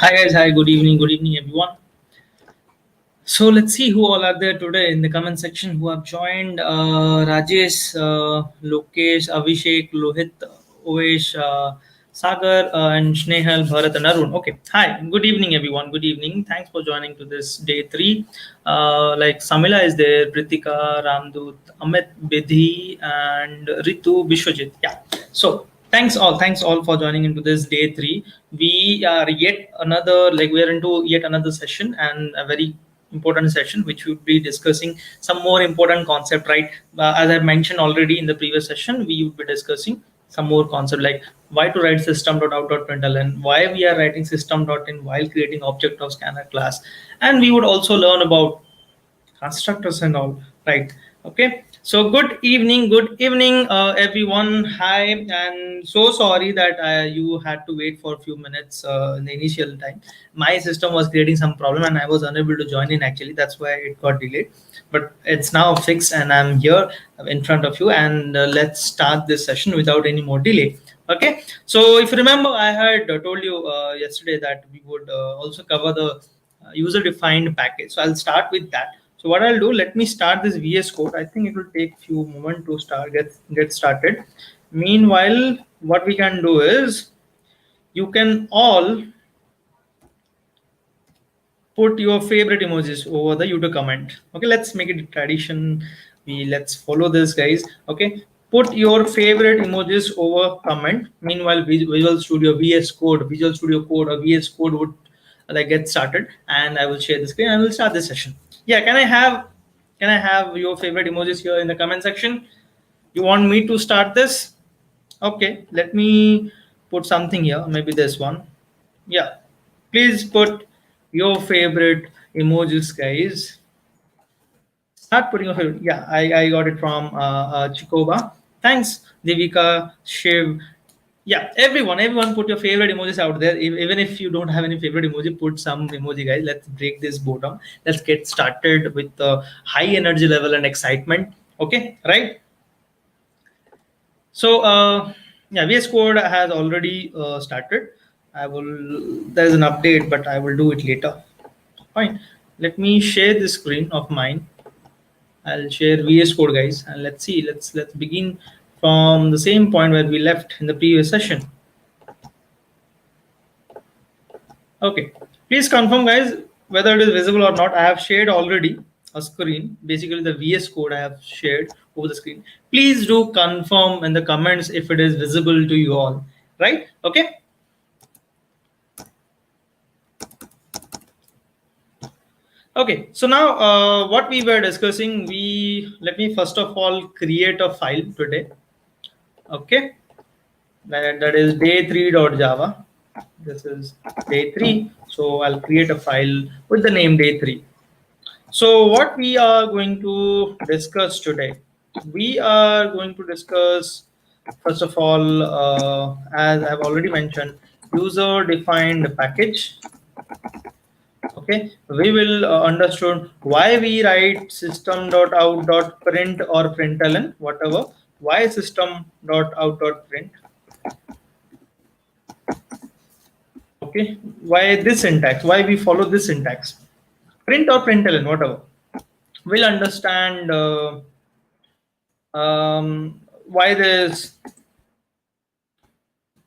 Hi guys, hi, good evening everyone. So let's see who all are there today in the comment section who have joined. Rajesh, Lokesh, Abhishek, Lohit, Ovesh, Sagar, and Snehal, Bharat, and Arun. Okay, hi, good evening everyone. Good evening. Thanks for joining to this day 3. Like Samila is there, Pritika, Ramdut, Amit, Bidhi, and Ritu, Bishwajit. Yeah. So thanks all for joining into this day 3. We are yet another, like we are into yet another session, and a very important session which would be discussing some more important concept, right? As I mentioned already in the previous session, we would be discussing some more concept like why to write system.out.println, why we are writing system.in while creating object of scanner class, and we would also learn about constructors and all, right? Okay, so good evening everyone. Hi, and so sorry that you had to wait for a few minutes in the initial time. My system was creating some problem and I was unable to join in, actually that's why it got delayed, but it's now fixed and I'm here in front of you, and let's start this session without any more delay. Okay, so if you remember, I had told you yesterday that we would also cover the user defined package, so I'll start with that. So what I'll do, let me start this VS Code. I think it will take few moments to get started. Meanwhile, what we can do is you can all put your favorite emojis over the YouTube comment. Okay, let's make it a tradition. Let's follow this, guys. Okay, put your favorite emojis over comment. Meanwhile, Visual Studio VS Code, Visual Studio Code or VS Code would like get started, and I will share the screen and we'll start this session. Yeah, can I have your favorite emojis here in the comment section? You want me to start this? Okay, let me put something here, maybe this one. Yeah, please put your favorite emojis, guys. Start putting your favorite. Yeah, I got it from Chikoba. Thanks, Devika, Shiv. Yeah, everyone put your favorite emojis out there. Even if you don't have any favorite emoji, put some emoji, guys. Let's break this board down. Let's get started with the high energy level and excitement. Okay, right? So yeah, VS Code has already started. There's an update, but I will do it later. Fine. Let me share the screen of mine. I'll share VS Code, guys, and let's see. Let's begin from the same point where we left in the previous session. Okay. Please confirm, guys, whether it is visible or not. I have shared already a screen. Basically, the VS Code I have shared over the screen. Please do confirm in the comments if it is visible to you all. Right? Okay. Okay, so now what we were discussing, let me first of all create a file today. Okay, that is day3.java. This is day 3. So I'll create a file with the name day 3. So what we are going to discuss today, we are going to discuss first of all, as I've already mentioned, user defined package. Okay, we will understood why we write system.out.print or println, whatever. Why system.out.print? Okay, why this syntax? Why we follow this syntax? Print or println, whatever. We'll understand why this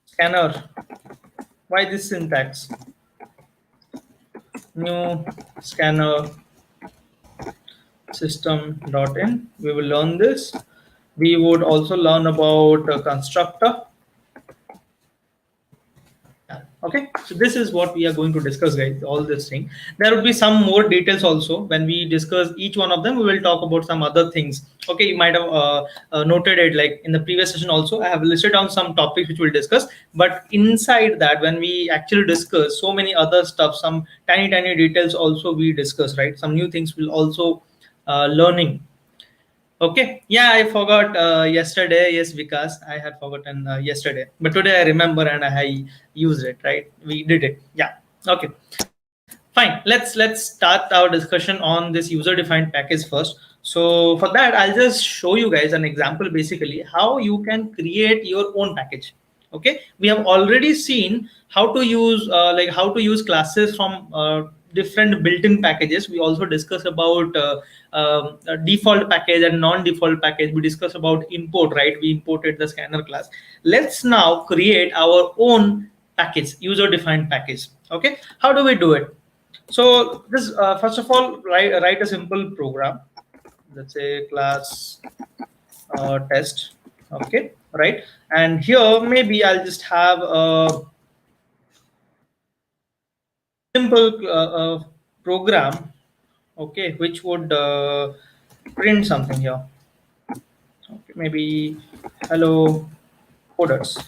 scanner. Why this syntax? New scanner system.in. We will learn this. We would also learn about a constructor. Okay, so this is what we are going to discuss, guys. All this thing. There will be some more details also when we discuss each one of them. We will talk about some other things. Okay, you might have noted it like in the previous session also. I have listed down some topics which we'll discuss. But inside that, when we actually discuss so many other stuff, some tiny details also we discuss, right? Some new things will also learning. Okay, yeah, I forgot yesterday. Yes, because I had forgotten yesterday, but today I remember and I used it. Right, we did it. Yeah. Okay. Fine. Let's start our discussion on this user-defined package first. So for that, I'll just show you guys an example, basically how you can create your own package. Okay, we have already seen how to use how to use classes from different built-in packages. We also discuss about a default package and non-default package. We discuss about import, right? We imported the scanner class. Let's now create our own package, user-defined package. Okay, how do we do it? So this first of all, write a simple program. Let's say class test. Okay, right? And here maybe I'll just have a simple program, okay, which would print something here. Okay, maybe hello coders.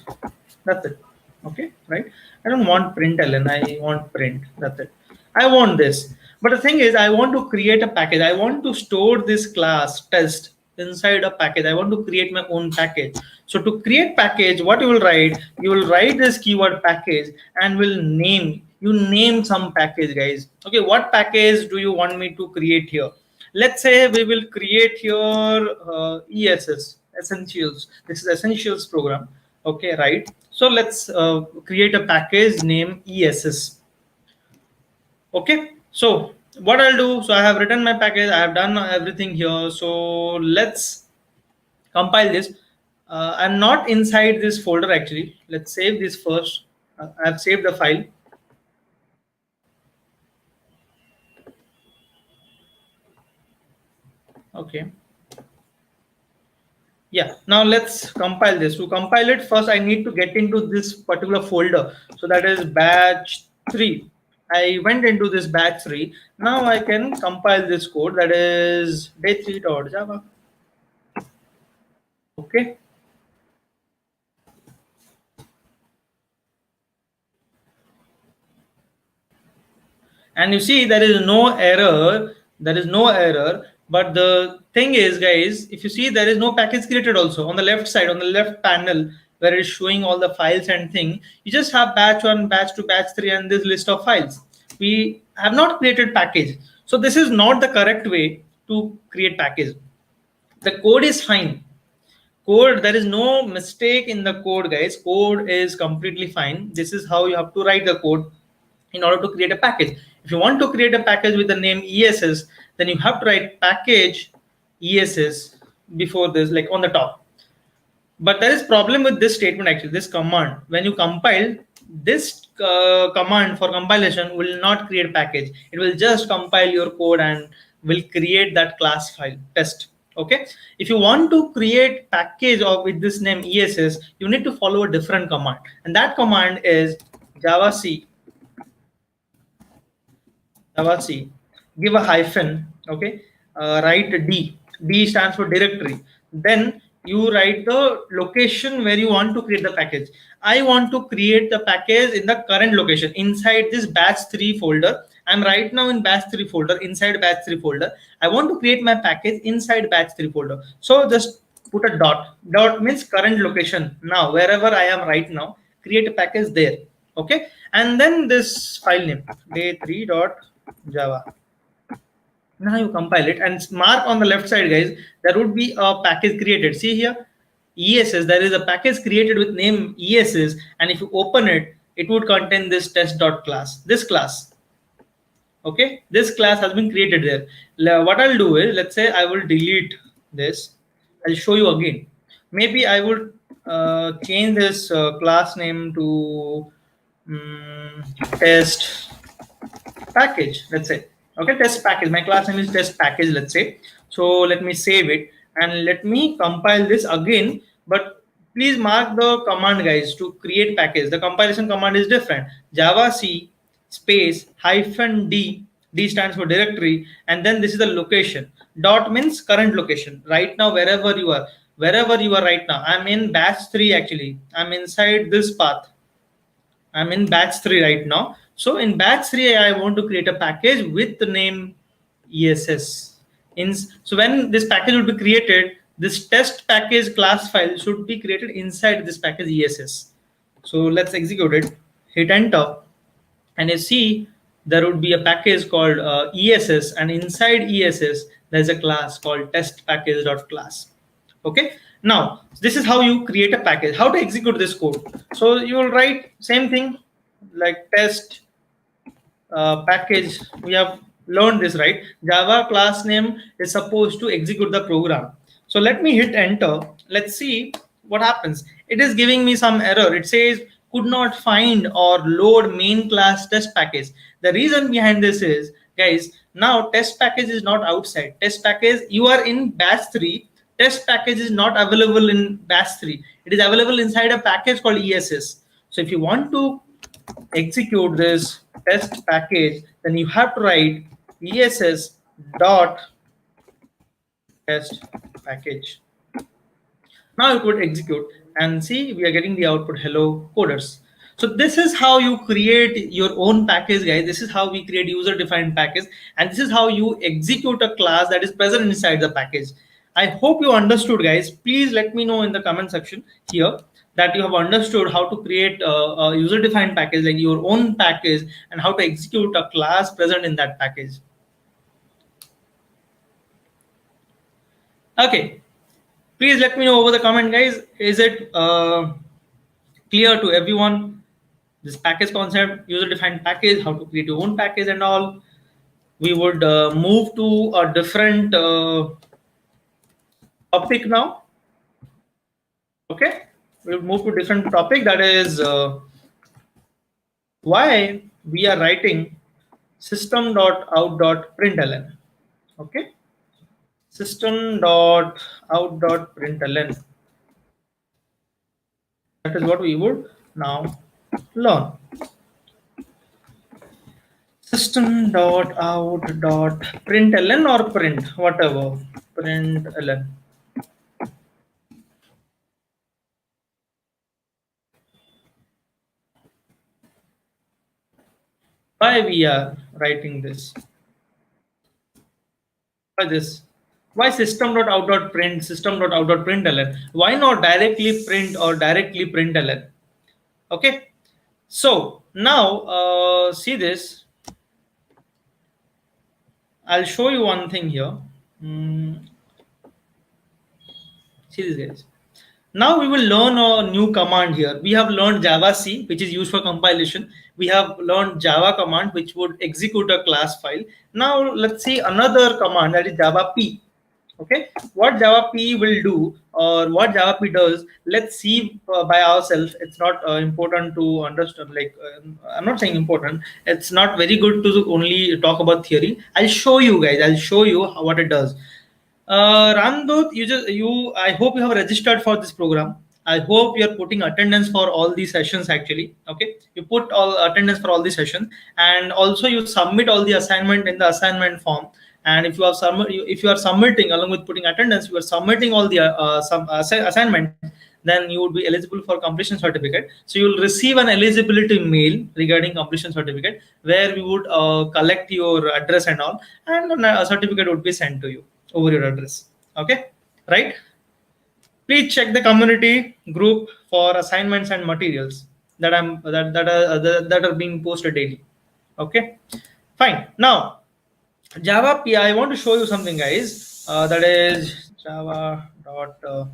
That's it. Okay, right? I don't want println, I want print. That's it. I want this. But the thing is, I want to create a package. I want to store this class test inside a package. I want to create my own package. So to create package, what you will write? You will write this keyword package and will name. You name some package, guys. Okay, what package do you want me to create here? Let's say we will create here ESS, essentials. This is essentials program. Okay, right? So let's create a package name ESS. Okay, so what I'll do, so I have written my package, I have done everything here. So let's compile this. I'm not inside this folder actually. Let's save this first. I've saved the file. Okay. Yeah, now let's compile this. To compile it first, I need to get into this particular folder. So that is batch 3. I went into this batch 3. Now I can compile this code, that is day3.java. Okay. And you see there is no error. There is no error. But the thing is, guys, if you see there is no package created also on the left side, on the left panel, where it is showing all the files and thing, you just have batch 1, batch 2, batch 3 and this list of files. We have not created package. So this is not the correct way to create package. The code is fine. Code, there is no mistake in the code, guys. Code is completely fine. This is how you have to write the code in order to create a package. If you want to create a package with the name ESS, then you have to write package ESS before this, like on the top. But there is problem with this statement actually, this command. When you compile, this command for compilation will not create package. It will just compile your code and will create that class file test. Okay, if you want to create package of with this name ESS, you need to follow a different command, and that command is java c, give a hyphen. Okay, write d stands for directory. Then you write the location where you want to create the package. I want to create the package in the current location inside this batch 3 folder. I'm right now in batch 3 folder, inside batch 3 folder. I want to create my package inside batch 3 folder. So just put a dot. Dot means current location. Now, wherever I am right now, create a package there. Okay. And then this file name, day3.java. Now you compile it and mark on the left side, guys, there would be a package created. See here, ESS, there is a package created with name ESS, and if you open it, it would contain this test.class, this class. Okay, this class has been created there. What I'll do is, let's say I will delete this. I'll show you again. Maybe I would change this class name to test package, let's say. Okay, test package. My class name is test package, let's say. So let me save it and let me compile this again. But please mark the command, guys, to create package. The compilation command is different. Java C space hyphen D. D stands for directory, and then this is the location. Dot means current location. Right now, wherever you are right now. I'm in batch 3 actually. I'm inside this path. I'm in batch 3 right now. So in batch 3, I want to create a package with the name ESS. So when this package will be created, this test package class file should be created inside this package ESS. So let's execute it, hit enter, and you see there would be a package called ESS, and inside ESS, there's a class called test package.class. Okay, Now, this is how you create a package, how to execute this code. So you will write same thing like test package. We have learned this, right? Java class name is supposed to execute the program. So let me hit enter. Let's see what happens. It is giving me some error. It says could not find or load main class test package. The reason behind this is, guys, now test package is not outside. Test package, you are in batch 3. Test package is not available in batch 3. It is available inside a package called ESS. So if you want to execute this test package, then you have to write ESS dot test package. Now it would execute, and see, we are getting the output hello coders. So this is how you create your own package, guys. This is how we create user-defined package, and this is how you execute a class that is present inside the package. I hope you understood, guys. Please let me know in the comment section here that you have understood how to create a user-defined package, like your own package, and how to execute a class present in that package. Okay, please let me know over the comment, guys. Is it clear to everyone? This package concept, user-defined package, how to create your own package and all. We would move to a different topic now. Okay, we'll move to a different topic, that is why we are writing system.out.println. Okay, system.out.println. That is what we would now learn. System.out.println or print, whatever, println. Why we are writing this? Why this? Why system.out.print, system.out.println? Why not directly print or directly println? Okay, so now see this. I'll show you one thing here. See this, guys. Now we will learn a new command here. We have learned Java C, which is used for compilation. We have learned Java command, which would execute a class file. Now let's see another command, that is Java P. Okay, what Java P will do, or what Java P does, let's see by ourselves. It's not important to understand, like I'm not saying important, it's not very good to only talk about theory. I'll show you, guys. I'll show you what it does. Ramdut, I hope you have registered for this program. I hope you're putting attendance for all these sessions. Actually, okay, you put all attendance for all these sessions, and also you submit all the assignment in the assignment form. And if you are submitting along with putting attendance, you are submitting all the assignment, then you would be eligible for completion certificate. So you will receive an eligibility mail regarding completion certificate, where we would collect your address and all, and a certificate would be sent to you over your address. Okay, right? Please check the community group for assignments and materials that are being posted daily. Okay, fine. Now Java P, I want to show you something, guys. That is java.io.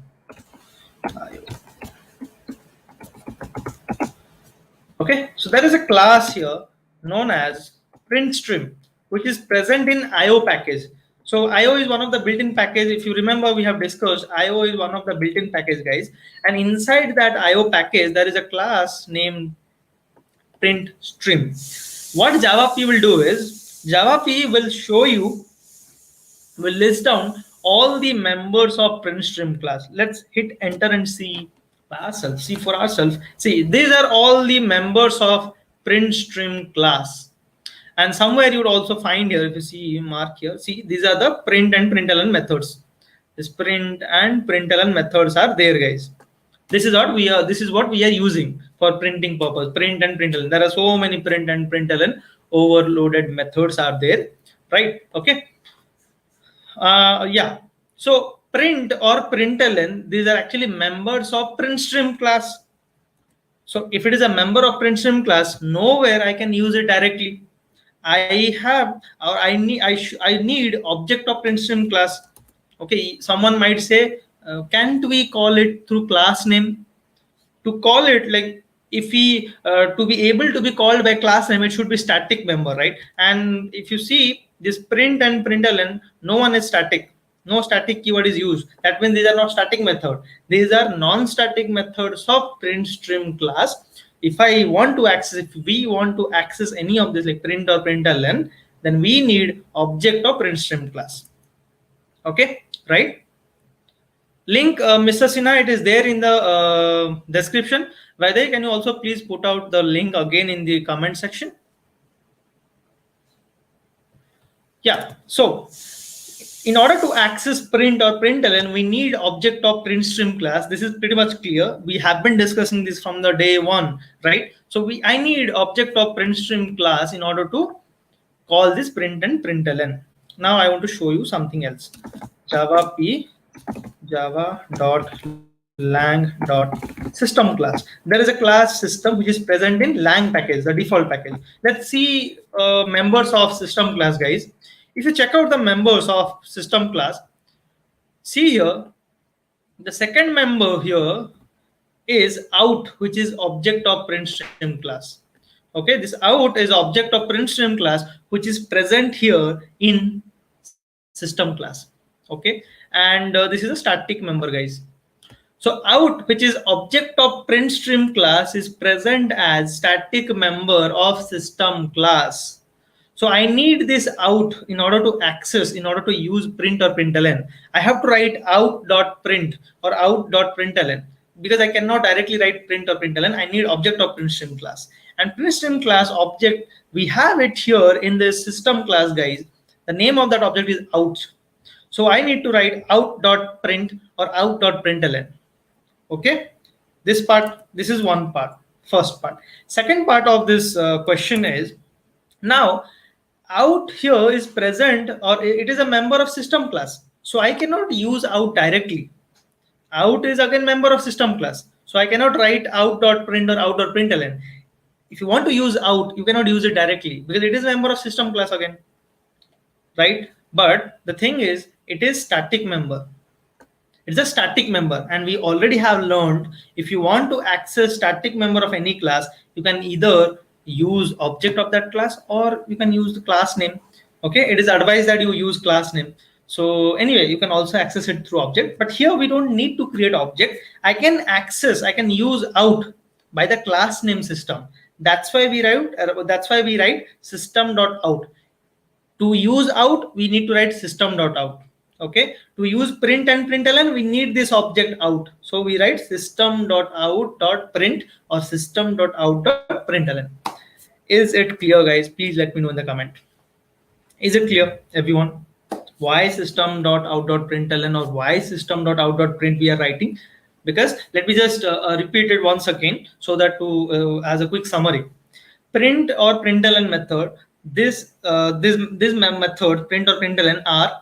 Okay, so there is a class here known as printstream, which is present in IO package. So IO is one of the built-in package. If you remember, we have discussed IO is one of the built-in package, guys. And inside that IO package, there is a class named printstream. What Java P will do is, Java P will show you, will list down all the members of printstream class. Let's hit enter and see ourselves. See for ourselves. See, these are all the members of printstream class. And somewhere you would also find here, if you see mark here, see these are the print and println methods. This print and println methods are there, guys. This is what we are. This is what we are using for printing purpose. Print and println. There are so many print and println overloaded methods are there, right? Okay. Yeah. So print or println, these are actually members of printstream class. So if it is a member of printstream class, nowhere I can use it directly. I have, or I need object of printstream class. Okay, someone might say can't we call it through class name? To call it, like, if we to be able to be called by class name, it should be static member, right? And if you see this print and println, no one is static, no static keyword is used. That means these are not static method, these are non-static methods of print stream class. If I want to access, if we want to access any of this like print or println, then we need object of print stream class. Okay, right? Link, Mr. Sinha, it is there in the description. Vaidehi, can you also please put out the link again in the comment section? Yeah, so in order to access print or println, we need object of print stream class. This is pretty much clear. We have been discussing this from the day one, right? So I need object of print stream class in order to call this print and println. Now I want to show you something else. Java.lang.system class. There is a class system which is present in lang package, the default package. Let's see members of system class, guys. If you check out the members of system class, see here, the second member here is out, which is object of print stream class. Okay, this out is object of print stream class, which is present here in system class. Okay, and this is a static member, guys. So out, which is object of print stream class, is present as static member of system class. So I need this out in order to access, in order to use print or println. I have to write out.print or out.println, because I cannot directly write print or println. I need object of print stream class. And print stream class object, we have it here in this system class, guys. The name of that object is out. So I need to write out.print or out.println. Okay, this part, this is one part, first part. Second part of this question is, now out here is present, or it is a member of system class. So I cannot use out directly. Out is again member of system class. So I cannot write out.print or out.println. If you want to use out, you cannot use it directly because it is a member of system class again, right? But the thing is, it is static member. It's a static member, and we already have learned, if you want to access static member of any class, you can either use object of that class or you can use the class name. Okay, it is advised that you use class name. So anyway, you can also access it through object, but here we don't need to create object. I can access, I can use out by the class name system. That's why we write system.out. To use out, we need to write system.out. Okay, to use print and println, we need this object out. So we write system.out.print or system.out.println. Is it clear, guys? Please let me know in the comment. Is it clear, everyone? Why system.out.println or why system.out.print we are writing? Because let me just repeat it once again so that as a quick summary. Print or println method, this method, print or println, are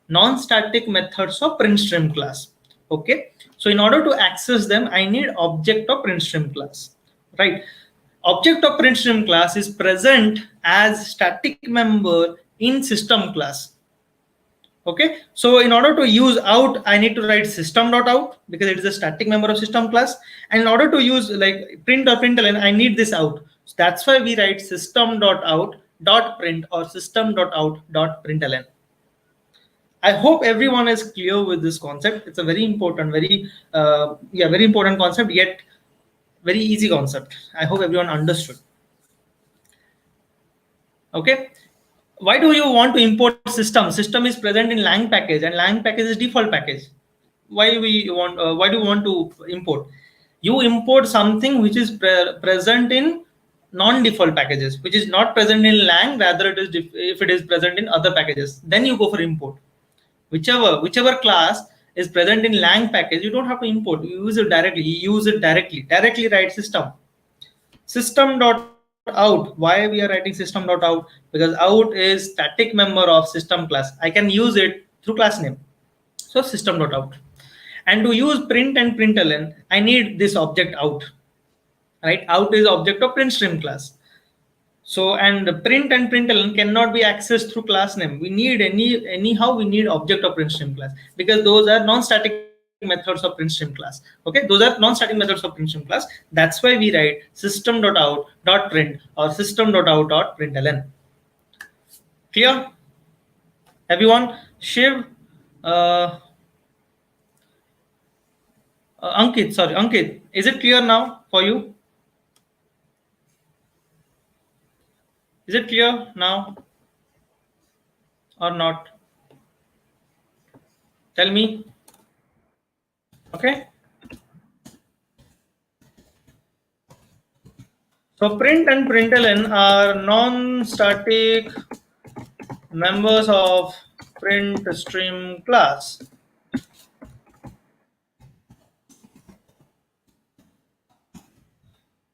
non-static methods of print stream class. Okay, so in order to access them, I need object of print stream class, right? Object of print stream class is present as static member in system class. Okay, so in order to use out, I need to write system.out because it is a static member of system class. And in order to use like print or println, I need this out. So that's why we write system.out.print or system.out.println. I hope everyone is clear with this concept. It's a very important, very important concept, yet very easy concept. I hope everyone understood. Okay. Why do you want to import system? System is present in lang package, and lang package is default package. Why do you want to import? You import something which is present in non-default packages, which is not present in lang. Rather, it is if it is present in other packages, then you go for import. Whichever class is present in lang package, you don't have to import. You use it directly. You use it directly. Directly write system. System.out. Why we are writing system.out? Because out is static member of system class. I can use it through class name. So system.out. And to use print and println, I need this object out. Right? Out is object of print stream class. So, and print and println cannot be accessed through class name. We need anyhow we need object of print stream class because those are non-static methods of print stream class. Okay, those are non-static methods of print stream class. That's why we write system.out.print or system.out.println. Clear? Everyone? Shiv, Ankit, is it clear now for you? Is it clear now or not? Tell me. Okay. So print and println are non-static members of print stream class.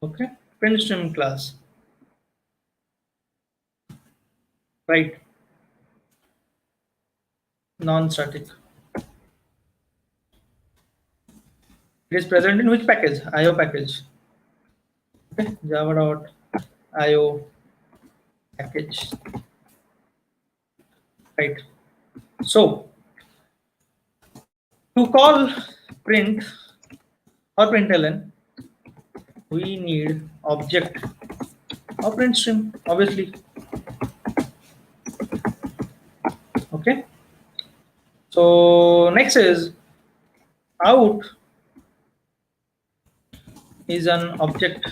Okay, print stream class. Right. Non-static. It is present in which package? IO package. Okay, java.io package. Right. So to call print or println, we need object or print stream, obviously. Okay. So next is out is an object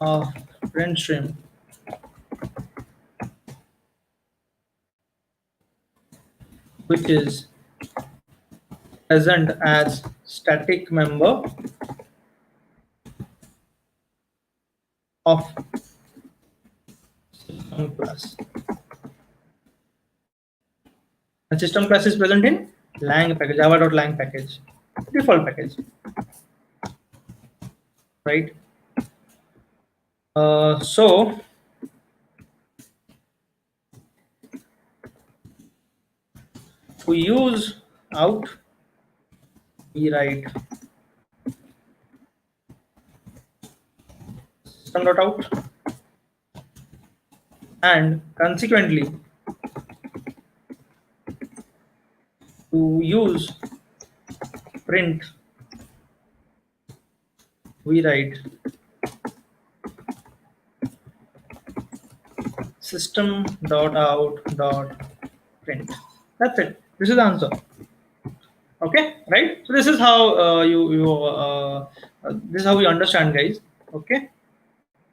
of print stream which is present as static member of system class. And system class is present in lang package, java.lang package, default package. Right. So we use out, we write system.out, and consequently to use print, we write system.out.print. That's it. This is the answer. Okay, right? So this is how this is how we understand, guys. Okay,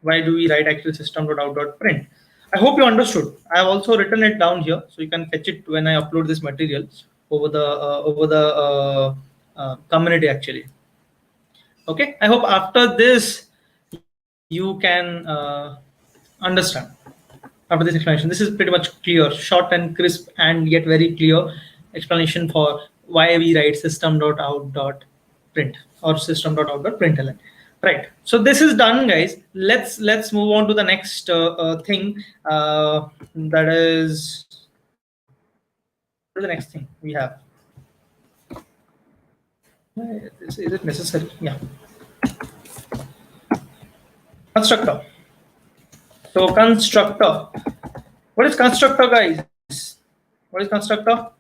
why do we write actually system.out.print? I hope you understood. I have also written it down here, so you can fetch it when I upload this material over the community actually. Okay, I hope after this you can understand. After this explanation, this is pretty much clear, short and crisp, and yet very clear explanation for why we write system.out.print or system.out.println. Right. So this is done, guys. Let's move on to the next thing. That is the next thing we have. Is it necessary? Yeah. Constructor. So constructor. What is constructor, guys? What is constructor?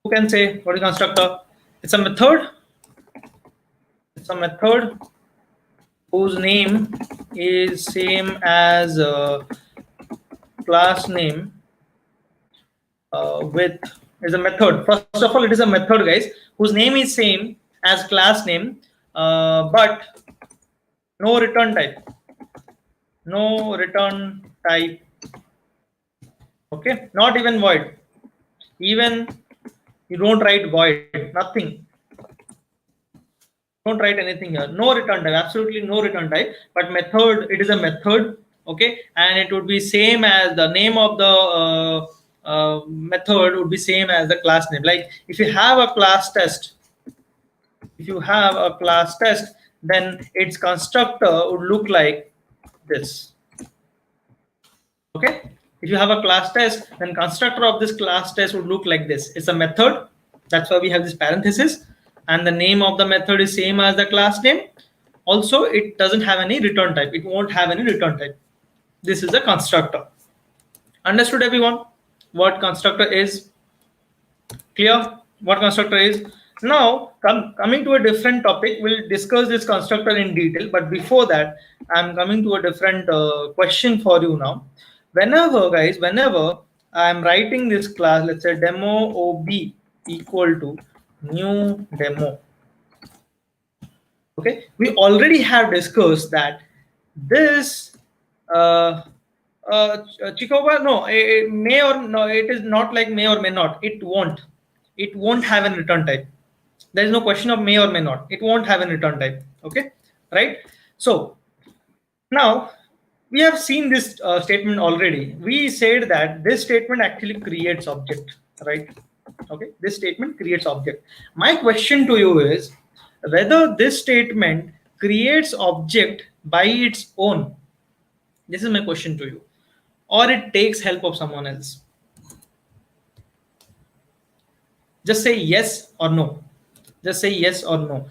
Who can say what is constructor? It's a method. It's a method whose name is same as class name with is a method. First of all, it is a method, guys, whose name is same as class name, but no return type. No return type. Okay, not even void. Even you don't write void, nothing. Don't write anything here. No return type, absolutely no return type. But method, it is a method. Okay, and it would be same as the name of the method would be same as the class name. Like if you have a class test, then its constructor would look like this. Okay, if you have a class test, then constructor of this class test would look like this. It's a method. That's why we have this parenthesis, and the name of the method is same as the class name. Also, it doesn't have any return type. It won't have any return type. This is a constructor. Understood, everyone? What constructor is? Clear what constructor is? Now, coming to a different topic, we'll discuss this constructor in detail. But before that, I'm coming to a different question for you now. Whenever, guys, whenever I'm writing this class, let's say demo OB equal to new demo. Okay, we already have discussed that this Chikova, no, it may or no, it is not like may or may not. It won't have a return type. There is no question of may or may not. It won't have a return type. Okay, right? So now we have seen this statement already. We said that this statement actually creates object, right? Okay, this statement creates object. My question to you is whether this statement creates object by its own. This is my question to you, or it takes help of someone else. Just say yes or no. Just say yes or no.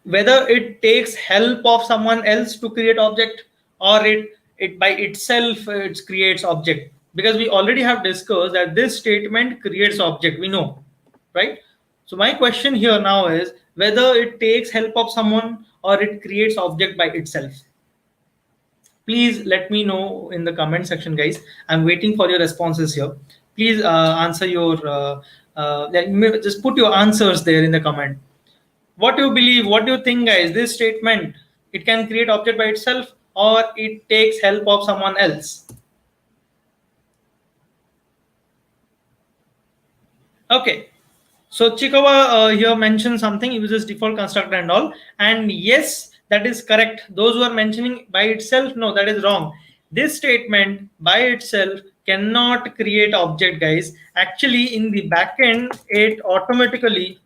Whether it takes help of someone else to create object, or it by itself it creates object, because we already have discussed that this statement creates object, we know, right? So my question here now is whether it takes help of someone or it creates object by itself. Please let me know in the comment section, guys. I'm waiting for your responses here. Please answer your just put your answers there in the comment. What do you believe? What do you think, guys? This statement, it can create object by itself or it takes help of someone else? Okay, so Chikawa here mentioned something, uses default constructor and all, and yes, that is correct. Those who are mentioning by itself, no, that is wrong. This statement by itself cannot create object, guys. Actually, in the backend, it automatically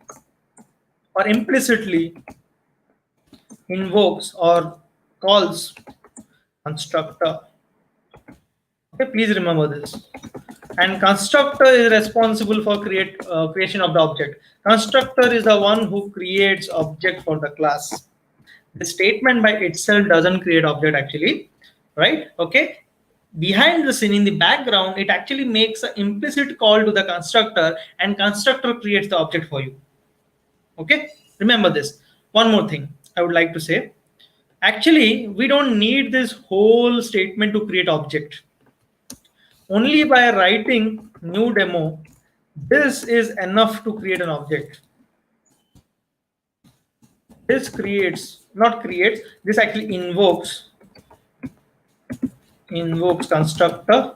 or implicitly invokes or calls constructor. Okay, please remember this. And constructor is responsible for creation of the object. Constructor is the one who creates object for the class. The statement by itself doesn't create object actually, right? Okay. Behind the scene, in the background, it actually makes an implicit call to the constructor, and constructor creates the object for you. Okay, remember this. One more thing I would like to say. Actually, we don't need this whole statement to create object. Only by writing new demo, this is enough to create an object. This creates, not creates, this actually invokes constructor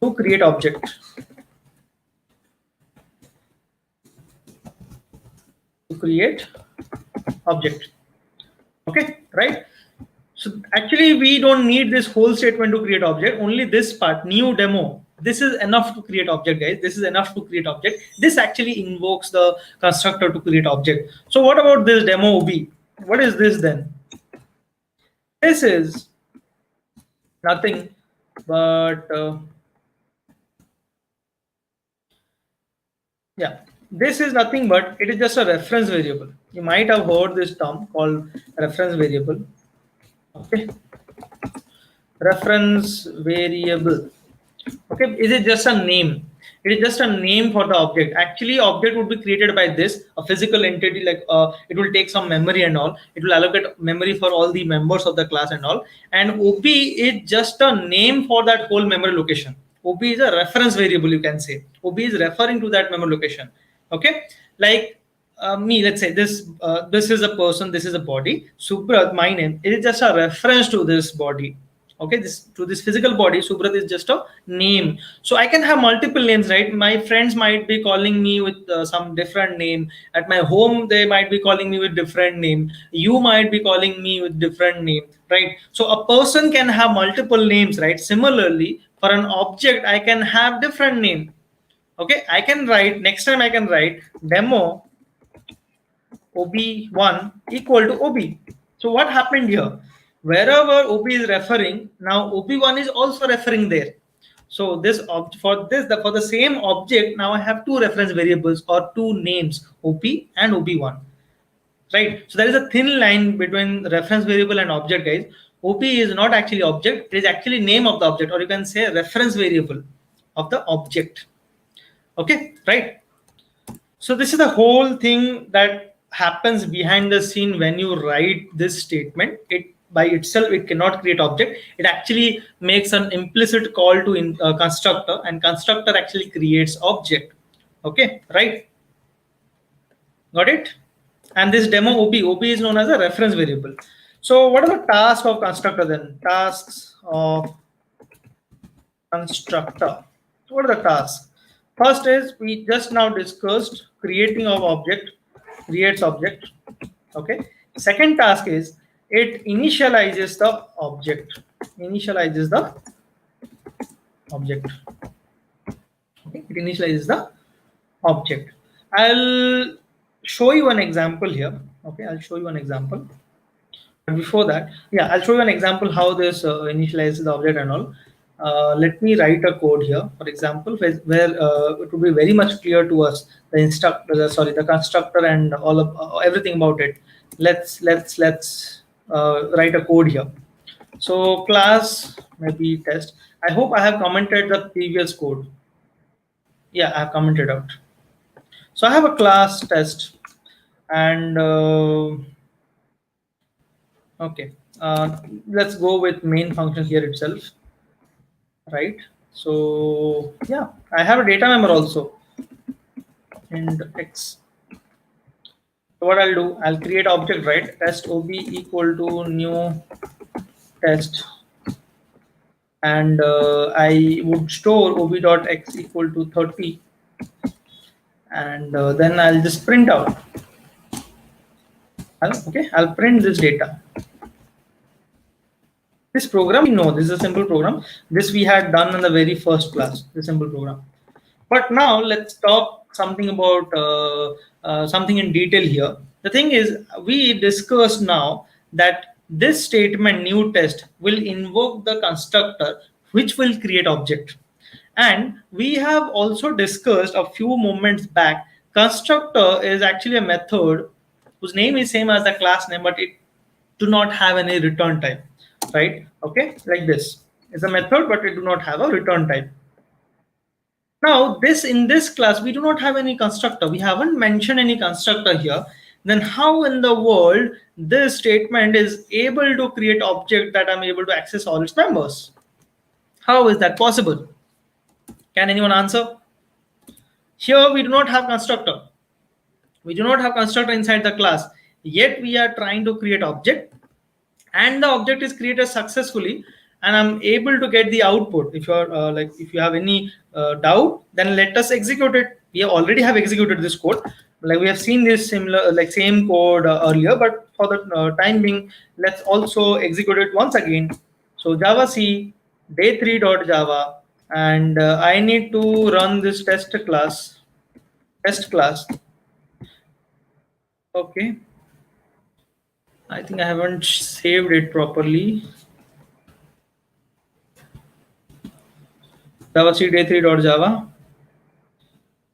to create object. To create object. Okay, right? So actually we don't need this whole statement to create object. Only this part, new demo, this is enough to create object, guys. This is enough to create object. This actually invokes the constructor to create object. So what about this demo OB? What is this then? This is nothing but yeah, this is nothing but it is just a reference variable. You might have heard this term called reference variable. Okay, reference variable. Okay, is it just a name? It is just a name for the object. Actually, object would be created by this, a physical entity, like it will take some memory and all. It will allocate memory for all the members of the class and all. And OB is just a name for that whole memory location. OB is a reference variable, you can say. OB is referring to that memory location. Okay, like me, let's say this this is a person, this is a body. Subrat, my name, it is just a reference to this body. Okay, this physical body. Subrat is just a name. So I can have multiple names, right? My friends might be calling me with some different name. At my home, they might be calling me with different name. You might be calling me with different name, right? So a person can have multiple names, right? Similarly, for an object, I can have different name. Okay, I can write, next time I can write demo OB1 equal to OB. So what happened here? Wherever OB is referring, now OB1 is also referring there. So this for the same object, now I have two reference variables or two names, OP and OB1. Right? So there is a thin line between reference variable and object, guys. OP is not actually object, it is actually name of the object, or you can say reference variable. of the object. Okay, right? So this is the whole thing that happens behind the scene when you write this statement. It by itself, it cannot create object. It actually makes an implicit call to constructor, and constructor actually creates object. Okay, right? Got it? And this demo OP is known as a reference variable. So what are the tasks of constructor then? Tasks of constructor. What are the tasks? First is we just now discussed creating of object, creates object. Okay. Second task is it initializes the object. Initializes the object. Okay. It initializes the object. I'll show you an example here. Okay. I'll show you an example. But before that, yeah, I'll show you an example how this initializes the object and all. Let me write a code here, for example, where it will be very much clear to us the instructor, sorry, the constructor and all of everything about it. Let's write a code here. So class maybe test. I hope I have commented the previous code. Yeah, I have commented out. So I have a class test and okay, let's go with main function here itself. Right, so yeah, I have a data member also, and x. So what I'll do, I'll create object, right? Test ob equal to new test, and I would store ob.x equal to 30, and then I'll just print out. Okay, I'll print this data. This program, you know, this is a simple program. This we had done in the very first class, the simple program. But now let's talk something about something in detail here. The thing is, we discussed now that this statement new test will invoke the constructor, which will create object. And we have also discussed a few moments back, constructor is actually a method whose name is same as the class name, but it do not have any return type. Right? Okay, like this. It's a method, but it do not have a return type. Now, in this class, we do not have any constructor. We haven't mentioned any constructor here. Then how in the world this statement is able to create object that I'm able to access all its members? How is that possible? Can anyone answer? Here we do not have constructor. We do not have constructor inside the class. Yet we are trying to create object, and the object is created successfully, and I'm able to get the output. If you're if you have any doubt, then let us execute it. We already have executed this code. Like we have seen this similar, same code earlier, but for the time being, let's also execute it once again. So Java C day3.java, and I need to run this test class. Okay. I think I haven't saved it properly. Java C day3.java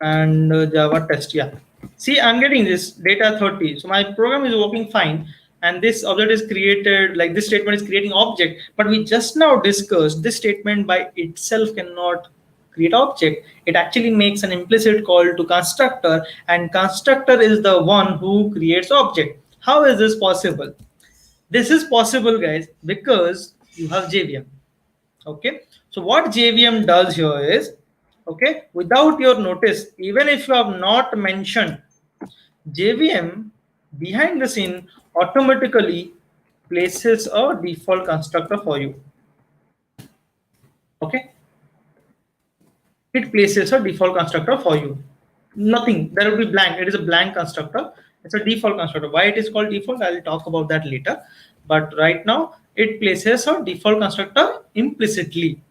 and Java test. Yeah. See, I'm getting this data 30. So my program is working fine. And this object is created, like this statement is creating object. But we just now discussed this statement by itself cannot create object. It actually makes an implicit call to constructor, and constructor is the one who creates object. How is this possible? This is possible, guys, because you have JVM. Okay, so what JVM does here is, okay, without your notice, even if you have not mentioned, JVM behind the scene automatically places a default constructor for you. Okay, it places a default constructor for you. Nothing, there will be blank. It is a blank constructor. It's a default constructor. Why it is called default, I'll talk about that later. But right now it places a default constructor implicitly.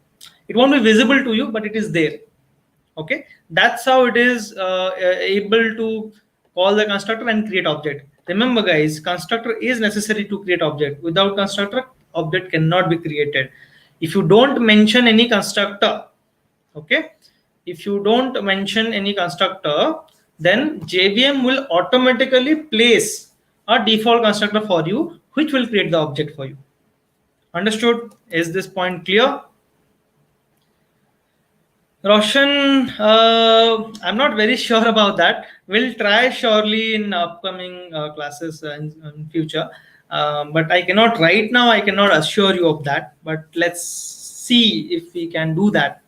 It won't be visible to you, but it is there. Okay, that's how it is able to call the constructor and create object. Remember, guys, constructor is necessary to create object. Without constructor, object cannot be created. If you don't mention any constructor, okay, if you don't mention any constructor, then JVM will automatically place a default constructor for you, which will create the object for you. Understood? Is this point clear? Roshan, I'm not very sure about that. We'll try surely in upcoming classes in future. But I cannot right now. I cannot assure you of that. But let's see if we can do that.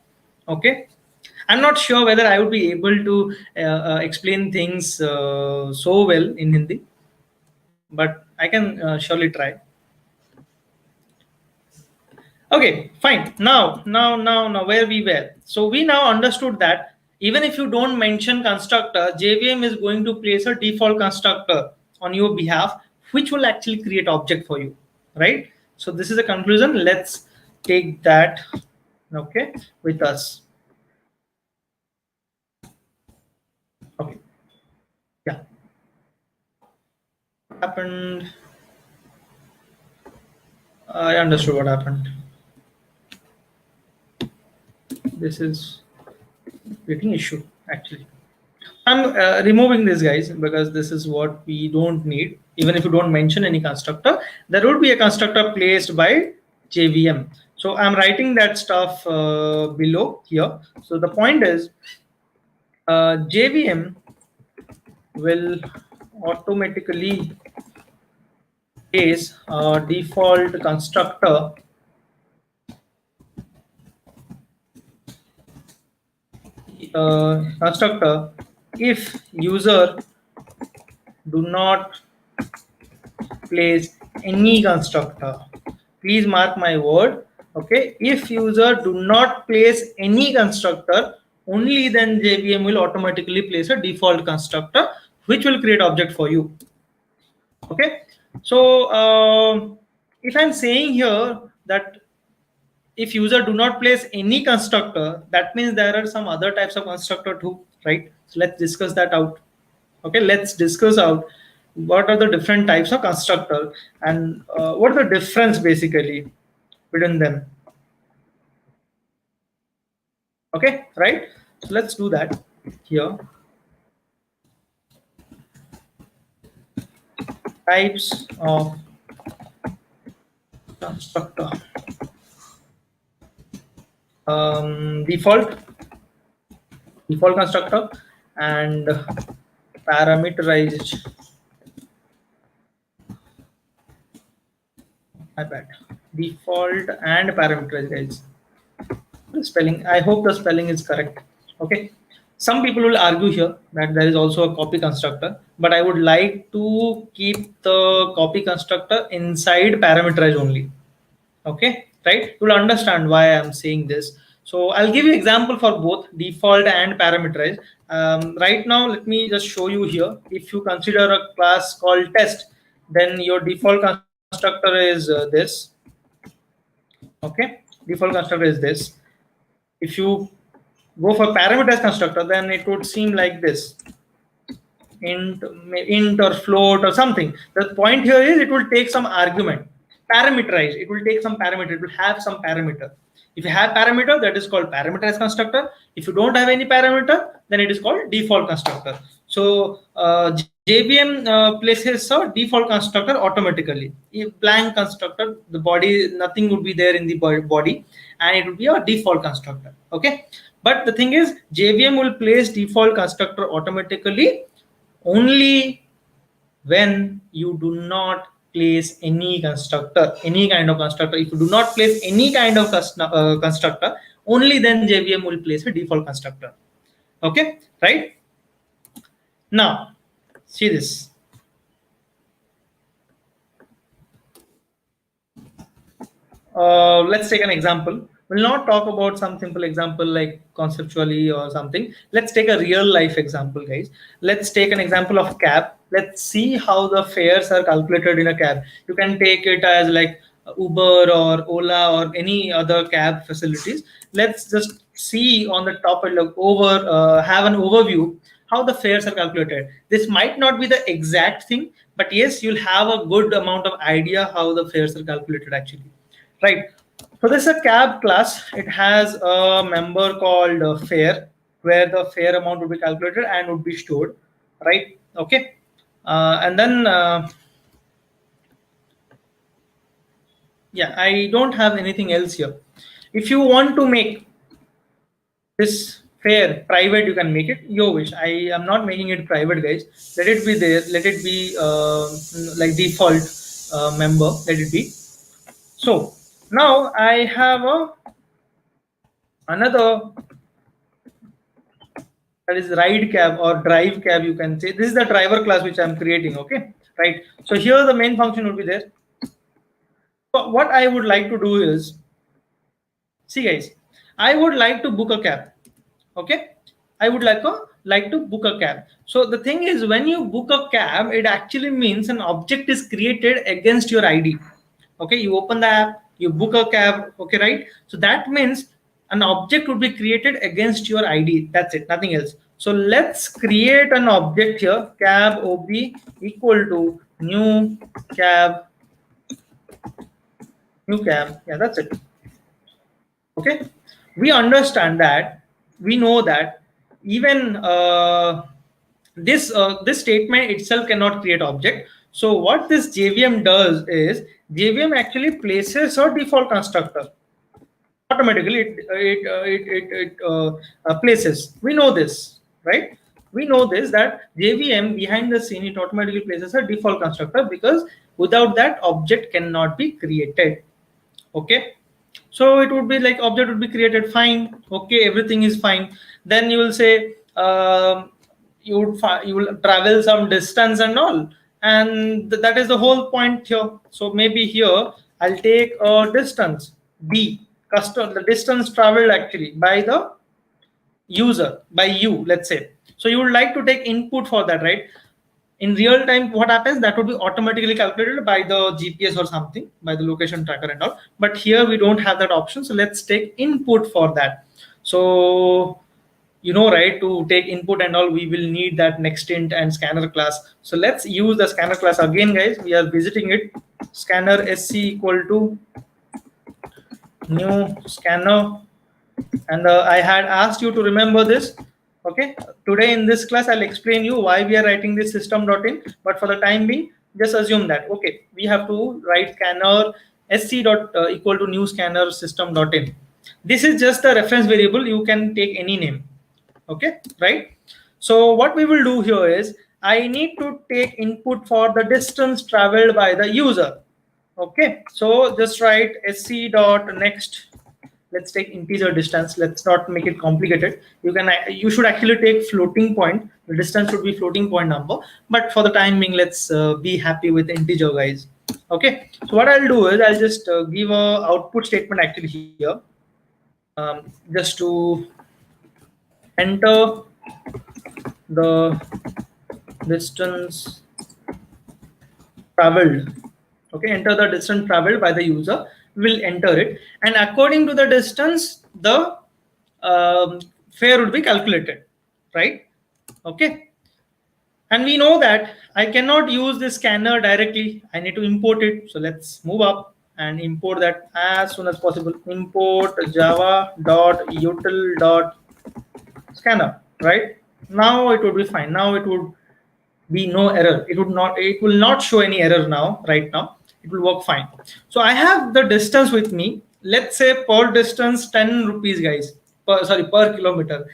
Okay. I'm not sure whether I would be able to explain things so well in Hindi, but I can surely try. Okay, fine. Now, where we were. So we now understood that even if you don't mention constructor, JVM is going to place a default constructor on your behalf, which will actually create object for you, right? So this is a conclusion. Let's take that, okay, with us. Okay, yeah. What happened? I understood what happened. This is creating issue actually. I'm removing this, guys, because this is what we don't need. Even if you don't mention any constructor, there would be a constructor placed by JVM. So I'm writing that stuff below here. So the point is, JVM will automatically place a default constructor if user do not place any constructor. Please mark my word. Okay, if user do not place any constructor, only then JVM will automatically place a default constructor which will create object for you. Okay, so if I'm saying here that if user do not place any constructor, that means there are some other types of constructor too, right? So let's discuss that out. Okay, let's discuss out what are the different types of constructor and what is the difference basically between them. Okay, right? So let's do that here. Types of constructor. Default constructor and parameterized. My bad. Default and parameterized, guys. The spelling. I hope the spelling is correct. Okay. Some people will argue here that there is also a copy constructor, but I would like to keep the copy constructor inside parameterized only. Okay, right? You'll understand why I'm saying this. So I'll give you example for both default and parameterized. Right now, let me just show you here. If you consider a class called test, then your default constructor is this. Okay, default constructor is this. If you go for parameterized constructor, then it would seem like this. Int or float or something. The point here is it will take some argument. Parameterize, it will take some parameter, it will have some parameter. If you have parameter, that is called parameterized constructor. If you don't have any parameter, then it is called default constructor. So JVM places a default constructor automatically. If blank constructor, the body, nothing would be there in the body, and it would be a default constructor. Okay, but the thing is, JVM will place default constructor automatically only when you do not place any constructor, any kind of constructor. If you do not place any kind of constructor, only then JVM will place a default constructor. Okay, right? Now, see this. Let's take an example. We'll not talk about some simple example like conceptually or something. Let's take a real life example, guys. Let's take an example of cab. Let's see how the fares are calculated in a cab. You can take it as like Uber or Ola or any other cab facilities. Let's just see on the top and look over, have an overview how the fares are calculated. This might not be the exact thing, but yes, you'll have a good amount of idea how the fares are calculated actually. Right. So this is a cab class. It has a member called fare, where the fare amount would be calculated and would be stored. Right. Okay. And then, yeah, I don't have anything else here. If you want to make this fare private, you can make it your wish. I am not making it private, guys. Let it be there. Let it be like default member. Let it be. So now I have another, that is ride cab or drive cab, you can say. This is the driver class which I'm creating. Okay, right? So here the main function would be there. So what I would like to do is, see guys, I would like to book a cab. Okay, I would like to book a cab. So the thing is, when you book a cab, it actually means an object is created against your ID. Okay, you open the app, you book a cab. Okay, right? So that means an object would be created against your ID. That's it, nothing else. So let's create an object here, cab ob equal to new cab. Yeah, that's it. Okay, we understand that, we know that even this statement itself cannot create object. So what this JVM does is, JVM actually places a default constructor automatically. It places. We know this, right? We know this, that JVM behind the scene, it automatically places a default constructor, because without that object cannot be created. Okay, so it would be like object would be created, fine. Okay, everything is fine. Then you will say you will travel some distance and all, and that is the whole point here. So maybe here I'll take a distance b, custom, the distance traveled actually by the user, by you, let's say. So you would like to take input for that, right? In real time, what happens, that would be automatically calculated by the GPS or something, by the location tracker and all. But here we don't have that option, so let's take input for that. So you know, right, to take input and all, we will need that nextInt and scanner class. So let's use the scanner class again, guys. We are visiting it, scanner sc equal to new scanner, and I had asked you to remember this. Okay, today in this class I'll explain you why we are writing this system.in, but for the time being, just assume that okay, we have to write scanner sc dot equal to new scanner system.in. This is just a reference variable, you can take any name. Okay, right? So what we will do here is, I need to take input for the distance traveled by the user. Okay, so just write sc dot next. Let's take integer distance. Let's not make it complicated. You should actually take floating point. The distance should be floating point number. But for the time being, let's be happy with integer, guys. Okay. So what I'll do is, I'll just give a output statement actually here, just to enter the distance traveled. Okay, enter the distance traveled by the user. Will enter it, and according to the distance, the fare would be calculated, right? Okay, and we know that I cannot use this scanner directly. I need to import it. So let's move up and import that as soon as possible. Import java.util.scanner. Right now it would be fine. Now it would be no error. It will not show any error now. Right now it will work fine. So I have the distance with me. Let's say per distance 10 rupees, guys. Per kilometer.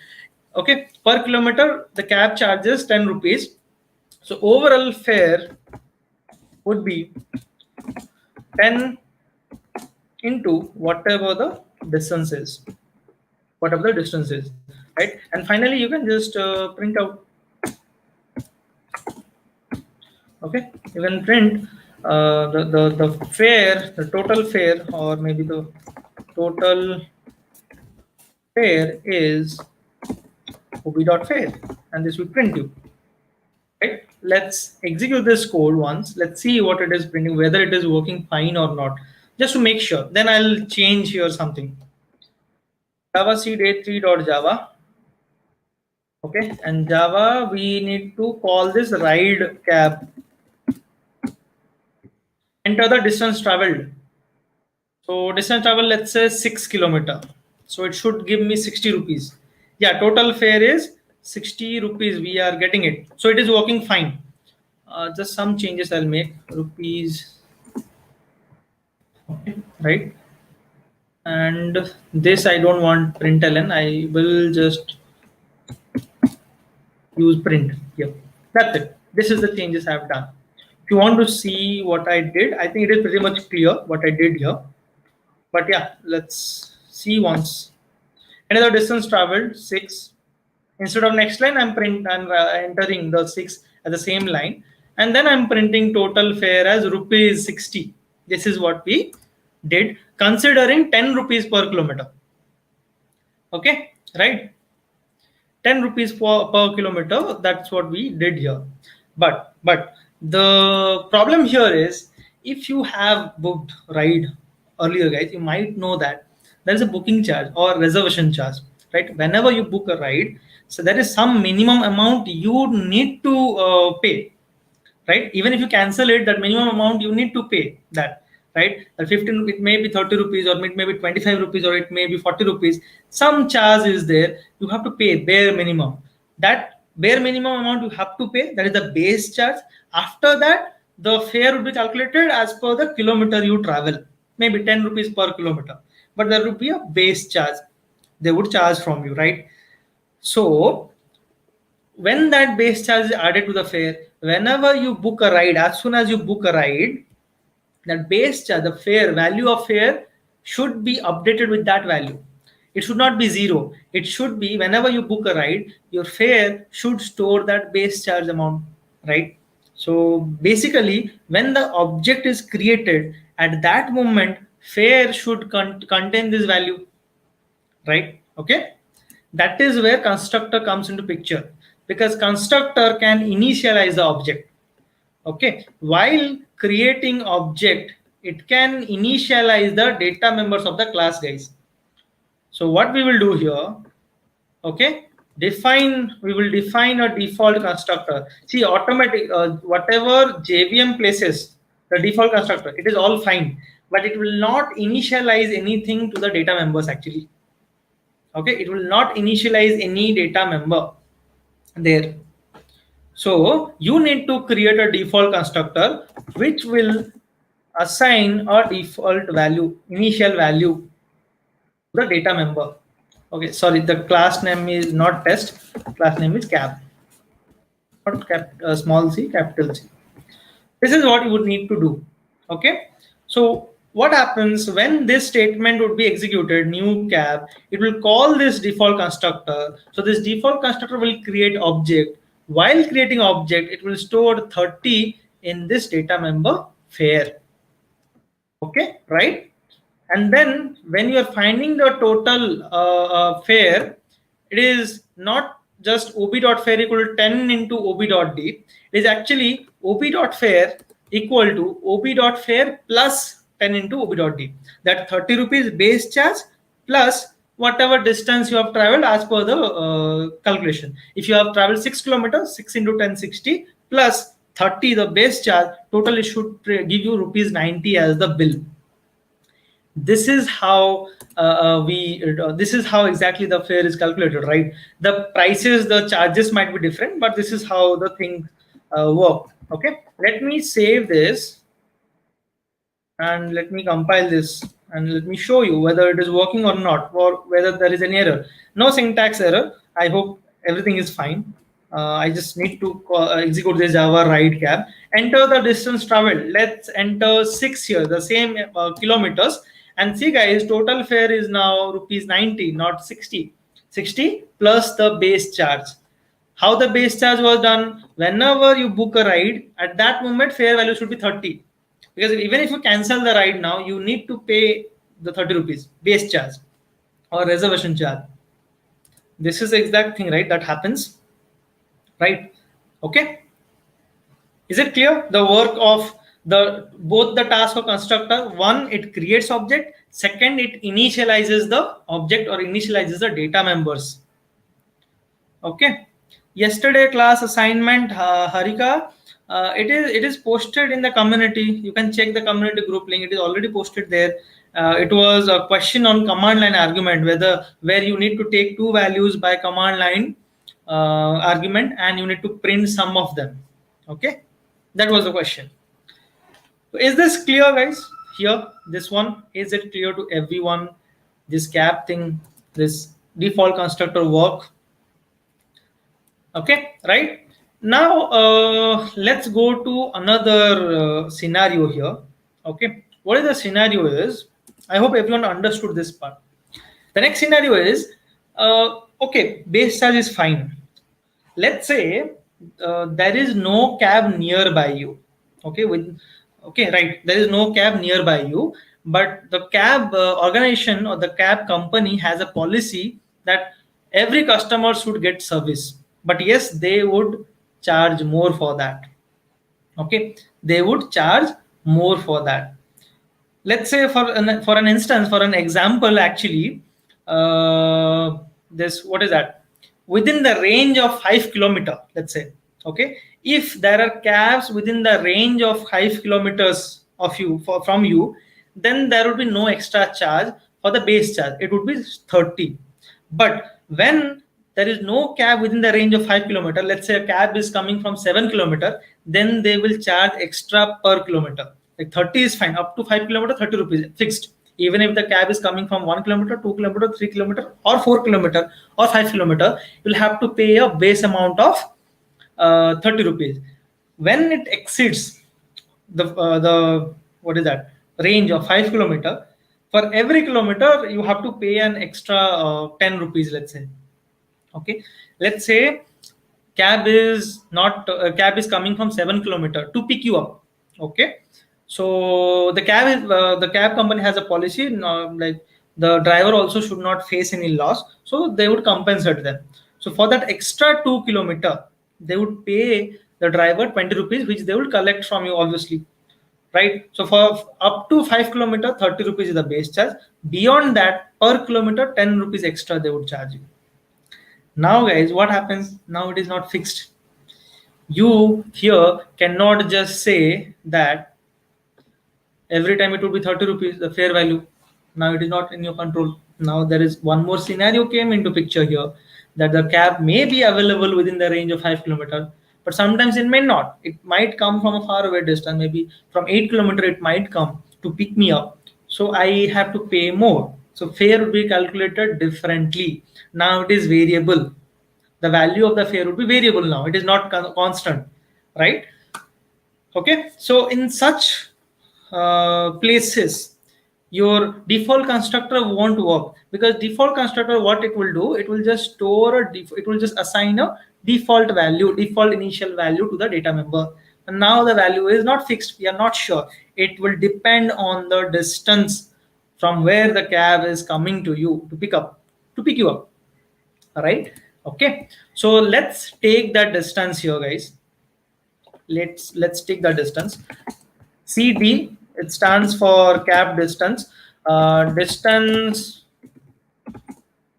Okay, per kilometer the cab charges 10 rupees. So overall fare would be 10 into whatever the distance is. Whatever the distance is, right? And finally you can just print out. Okay, you can print the fare, the total fare, or maybe the total fare is ob.fare, and this will print you. Right? Let's execute this code once. Let's see what it is printing, whether it is working fine or not, just to make sure. Then I'll change here something. Java seed a3.java. Okay, and Java, we need to call this ride cab. Enter the distance traveled. So distance travel, let's say 6 kilometer. So it should give me 60 rupees. Yeah, total fare is 60 rupees. We are getting it. So it is working fine. Just some changes I'll make. Rupees. Okay, right. and this I don't want println. I will just use print here. That's it. This is the changes I've done. If you want to see what I did, I think it is pretty much clear what I did here. But yeah, let's see once. Another distance traveled 6. Instead of next line, I'm entering the 6 at the same line, and then I'm printing total fare as rupees 60. This is what we did, considering 10 rupees per kilometer. Okay, right? 10 rupees per kilometer. That's what we did here. But the problem here is, if you have booked ride earlier, guys, you might know that there is a booking charge or reservation charge, right? Whenever you book a ride, so there is some minimum amount you need to pay, right? Even if you cancel it, that minimum amount you need to pay that, right? 15, it may be 30 rupees, or it may be 25 rupees, or it may be 40 rupees. Some charge is there. You have to pay bare minimum. That bare minimum amount you have to pay. That is the base charge. After that, the fare will be calculated as per the kilometer you travel. Maybe 10 rupees per kilometer. But there would be a base charge. They would charge from you, right? So when that base charge is added to the fare, whenever you book a ride, as soon as you book a ride, that base charge, the fare, value of fare should be updated with that value. It should not be 0. It should be, whenever you book a ride, your fare should store that base charge amount, right? So basically, when the object is created, at that moment, fare should contain this value, right? Okay, that is where constructor comes into picture, because constructor can initialize the object. Okay, while creating object, it can initialize the data members of the class, guys. So what we will do here, okay, we will define a default constructor. See, automatic, whatever JVM places the default constructor, it is all fine, but it will not initialize anything to the data members actually. Okay, it will not initialize any data member there. So you need to create a default constructor which will assign a default value, initial value to the data member. Okay, sorry, the class name is not test, class name is cap, not cap, small c, capital C. This is what you would need to do. Okay, so what happens when this statement would be executed, new cap, it will call this default constructor. So this default constructor will create object. While creating object, it will store 30 in this data member fare. Okay, right? And then when you are finding the total fare, it is not just ob.fare equal to 10 into ob.d. It is actually ob.fare equal to ob.fare plus 10 into ob.d. That 30 rupees base charge plus whatever distance you have traveled as per the calculation. If you have traveled 6 kilometers, 6 into 10, 60 plus 30 the base charge, total it should give you rupees 90 as the bill. This is how this is how exactly the fare is calculated, right? The prices, the charges might be different, but this is how the thing work. Okay, let me save this and let me compile this and let me show you whether it is working or not, or whether there is any error. No syntax error. I hope everything is fine. I just need to execute this Java ride cap. Enter the distance traveled. Let's enter 6 here, the same kilometers. And see, guys, total fare is now rupees 90, not 60. 60 plus the base charge. How the base charge was done? Whenever you book a ride, at that moment, fare value should be 30. Because even if you cancel the ride now, you need to pay the 30 rupees base charge or reservation charge. This is the exact thing, right? That happens, right? Okay. Is it clear? The work of both the task of constructor, one, it creates object, second, it initializes the object or initializes the data members. Okay, yesterday class assignment, Harika, it is posted in the community. You can check the community group link. It is already posted there. It was a question on command line argument, where you need to take two values by command line argument and you need to print some of them. Okay, that was the question. Is this clear, guys? Here, this one, is it clear to everyone? this cab thing, this default constructor work. Okay, right? Now let's go to another scenario here. Okay, what is the scenario is, I hope everyone understood this part. The next scenario is, okay, base charge is fine. Let's say there is no cab nearby you. Okay, okay, right, there is no cab nearby you, but the cab organization or the cab company has a policy that every customer should get service, but yes, they would charge more for that. Okay, they would charge more for that. Let's say for an instance, for an example, actually, this, what is that, within the range of 5 kilometer, let's say. Okay, if there are cabs within the range of 5 kilometers of you from you, then there would be no extra charge for the base charge, it would be 30. But when there is no cab within the range of 5 kilometer, let's say a cab is coming from 7 kilometer, then they will charge extra per kilometer. Like 30 is fine, up to 5 kilometer, 30 rupees fixed. Even if the cab is coming from 1 kilometer, 2 kilometer, 3 kilometer, or 4 kilometer, or 5 kilometer, you'll have to pay a base amount of 30 rupees. When it exceeds the what is that, range of 5 kilometer, for every kilometer you have to pay an extra 10 rupees, let's say. Okay, let's say cab is not cab is coming from 7 kilometer to pick you up. Okay, so the cab company has a policy, like the driver also should not face any loss, so they would compensate them. So for that extra 2 kilometer, they would pay the driver 20 rupees, which they will collect from you, obviously, right? So for up to 5 kilometer, 30 rupees is the base charge. Beyond that, per kilometer, 10 rupees extra they would charge you. Now guys, what happens now? It is not fixed. You here cannot just say that every time it would be 30 rupees the fair value. Now it is not in your control. Now there is one more scenario came into picture here, that the cab may be available within the range of 5 kilometer, but sometimes it may not. It might come from a far away distance, maybe from 8 kilometer it might come to pick me up, so I have to pay more. So fare would be calculated differently. Now it is variable. The value of the fare would be variable now. It is not constant, right? Okay, so in such places, your default constructor won't work, because default constructor, what it will do, it will just store it will just assign a default value, default initial value to the data member. And now the value is not fixed. We are not sure. It will depend on the distance from where the cab is coming to you to pick you up. All right. Okay. So let's take that distance here, guys. Let's take the distance. CD, it stands for cab distance. Distance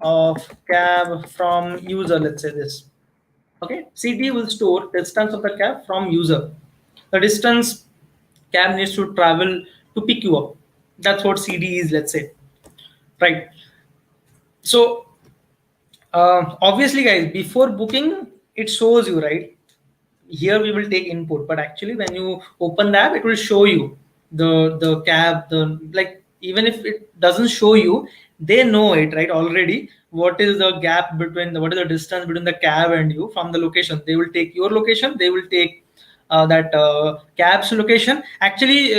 of cab from user, let's say this. Okay, CD will store distance of the cab from user, the distance cab needs to travel to pick you up. That's what CD is, let's say, right? So obviously guys, before booking it shows you, right? Here we will take input, but actually when you open the app, it will show you the cab, like, even if it doesn't show you, they know it, right, already. What is the gap between what is the distance between the cab and you from the location? They will take your location, they will take that cab's location. Actually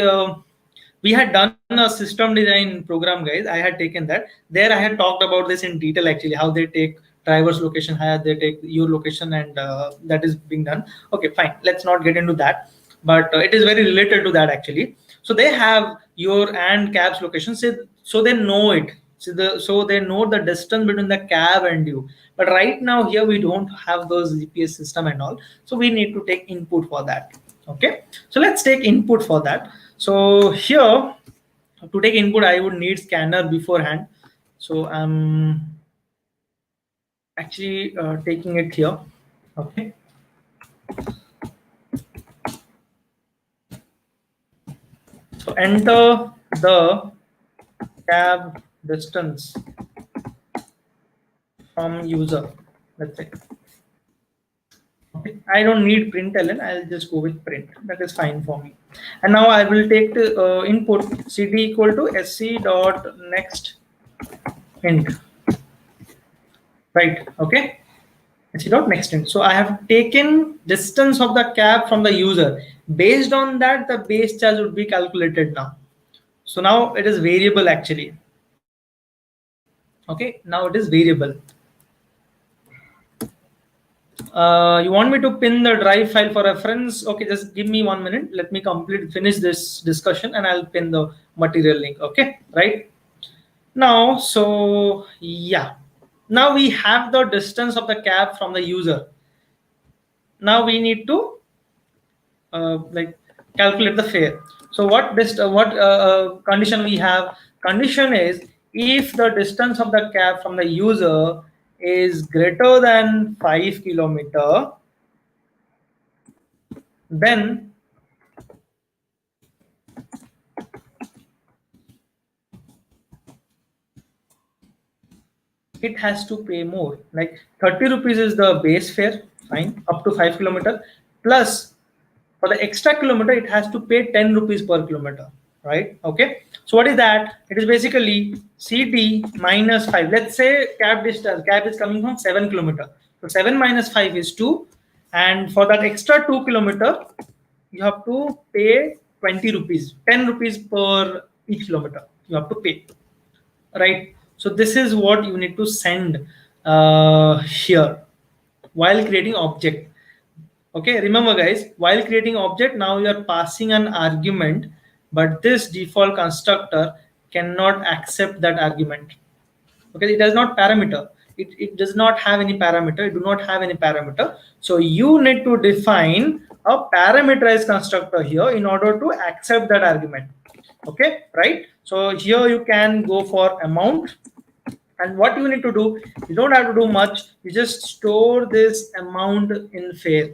we had done a system design program, guys. I had taken that. There I had talked about this in detail, actually, how they take driver's location, how they take your location, and that is being done. Okay, fine. Let's not get into that. But it is very related to that, actually. So they have your and cab's location, so they know it. So they know the distance between the cab and you. But right now here we don't have those GPS system and all. So we need to take input for that. Okay. So let's take input for that. So here, to take input, I would need scanner beforehand. So I'm actually taking it here. Okay. So enter the cab distance from user, let's say. Okay. I don't need println, I'll just go with print. That is fine for me. And now I will take the input cd equal to sc dot next int, right? Okay, see dot next int. So I have taken distance of the cab from the user. Based on that, the base charge would be calculated now. So now it is variable actually. Okay, now it is variable. You want me to pin the drive file for reference? Okay, just give me 1 minute. Let me finish this discussion and I'll pin the material link. Okay, right now. So yeah, now we have the distance of the cab from the user. Now we need to like calculate the fare. So what condition we have? Condition is if the distance of the cab from the user is greater than 5 kilometer, then it has to pay more. Like 30 rupees is the base fare, fine, up to 5 kilometer, plus for the extra kilometer it has to pay 10 rupees per kilometer, right? Okay, so what is that? It is basically CD minus 5. Let's say cab is coming from 7 kilometer, so 7 minus 5 is 2, and for that extra 2 kilometer you have to pay 20 rupees, 10 rupees per each kilometer you have to pay, right? So this is what you need to send here while creating object. Okay, remember guys, while creating object, now you are passing an argument, but this default constructor cannot accept that argument. Okay, it does not parameter. It does not have any parameter. It do not have any parameter. So you need to define a parameterized constructor here in order to accept that argument. Okay, right? So here you can go for amount, and what you need to do, you don't have to do much. You just store this amount in fare.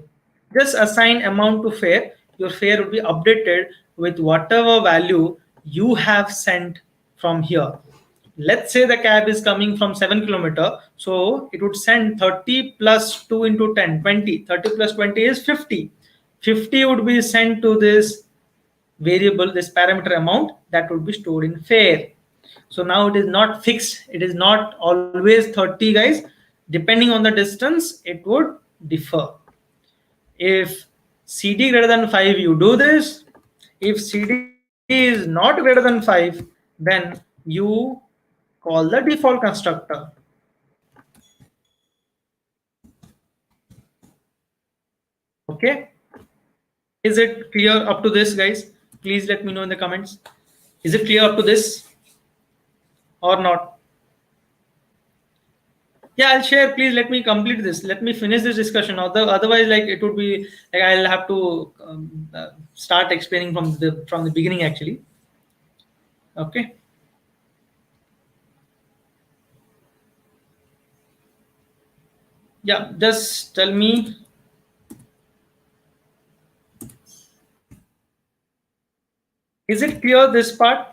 Just assign amount to fare. Your fare will be updated with whatever value you have sent from here. Let's say the cab is coming from 7 kilometer, so it would send 30 plus 2 into 10, 20. 30 plus 20 is 50. 50 would be sent to this variable, this parameter amount that would be stored in fare. So now it is not fixed. It is not always 30, guys. Depending on the distance, it would differ. If CD greater than 5, you do this. If CD is not greater than 5, then you call the default constructor. Okay. Is it clear up to this, guys? Please let me know in the comments. Is it clear up to this or not? Yeah, I'll share. Please let me complete this. Let me finish this discussion. Otherwise, like it would be like I'll have to start explaining from the beginning actually. Okay. Yeah, just tell me. Is it clear this part?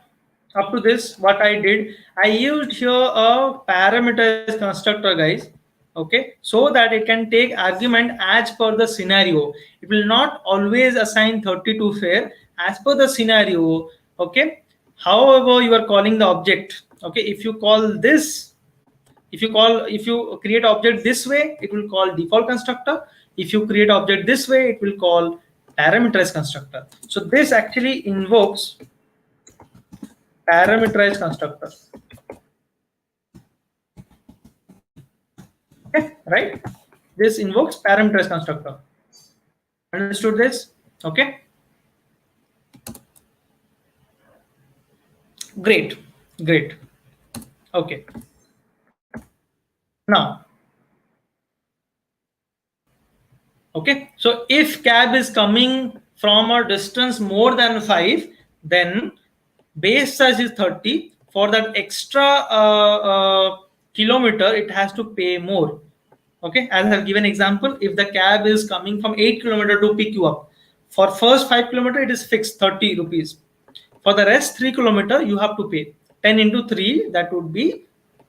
Up to this, what I did, I used here a parameterized constructor, guys. Okay, so that it can take argument as per the scenario. It will not always assign 30 to fare as per the scenario. Okay, however you are calling the object. Okay, if you call this, if you create object this way, it will call default constructor. If you create object this way, it will call parameterized constructor. So this actually invokes parameterized constructor. Okay, right? This invokes parameterized constructor. Understood this? Okay. Great, great. Okay. Now, okay. So if cab is coming from a distance more than 5, then base charge is 30. For that extra kilometer, it has to pay more. Okay, as I have given example, if the cab is coming from 8 kilometer to pick you up, for first 5 kilometer it is fixed 30 rupees. For the rest 3 kilometer you have to pay 10 into 3, that would be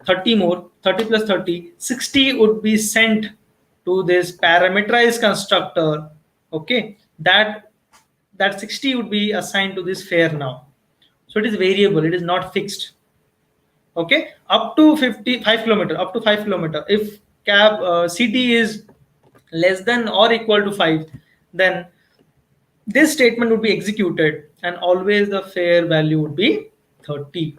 30 more. 30 plus 30, 60 would be sent to this parameterized constructor. Okay, that 60 would be assigned to this fare now. So it is variable, it is not fixed. Okay, up to 55 kilometer, up to 5 kilometer. If cab CT is less than or equal to 5, then this statement would be executed and always the fare value would be 30.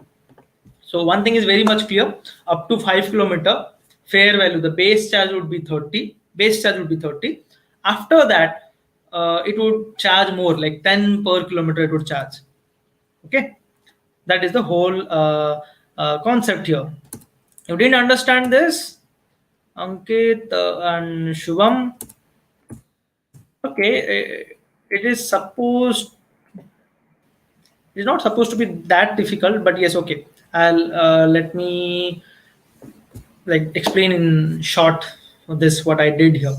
So one thing is very much clear: up to 5 kilometer, fare value, the base charge would be 30. Base charge would be 30. After that, it would charge more, like 10 per kilometer it would charge. Okay, that is the whole concept here. You didn't understand this, Ankit and Shubham? Okay, it is supposed, it's not supposed to be that difficult, but yes, okay. I'll let me like explain in short this what I did here.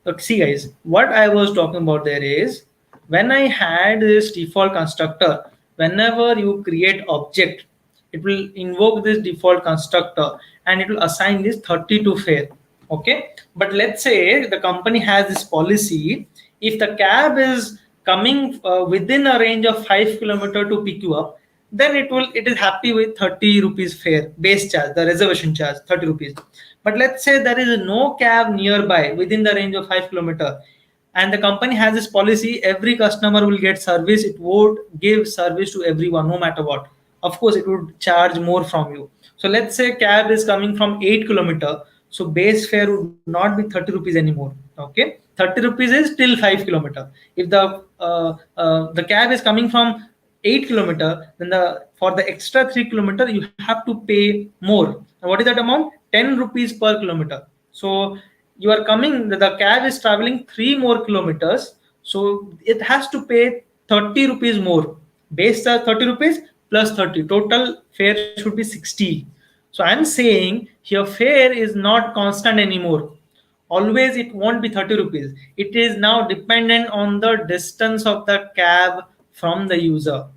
Look, see guys, what I was talking about there is when I had this default constructor, whenever you create object, it will invoke this default constructor and it will assign this 30 to fare. Okay, but let's say the company has this policy: if the cab is coming within a range of 5 kilometer to pick you up, then it is happy with 30 rupees fare, base charge, the reservation charge 30 rupees. But let's say there is no cab nearby within the range of 5 kilometer, and the company has this policy: every customer will get service, it would give service to everyone no matter what. Of course it would charge more from you. So let's say cab is coming from 8 kilometer, so base fare would not be 30 rupees anymore. Okay, 30 rupees is till 5 kilometer. If the cab is coming from 8 kilometer, then for the extra 3 kilometer you have to pay more. And what is that amount? 10 rupees per kilometer. So you are coming, the cab is traveling 3 more kilometers, so it has to pay 30 rupees more. Base charge 30 rupees plus 30, total fare should be 60. So I'm saying here fare is not constant anymore. Always it won't be 30 rupees. It is now dependent on the distance of the cab from the user.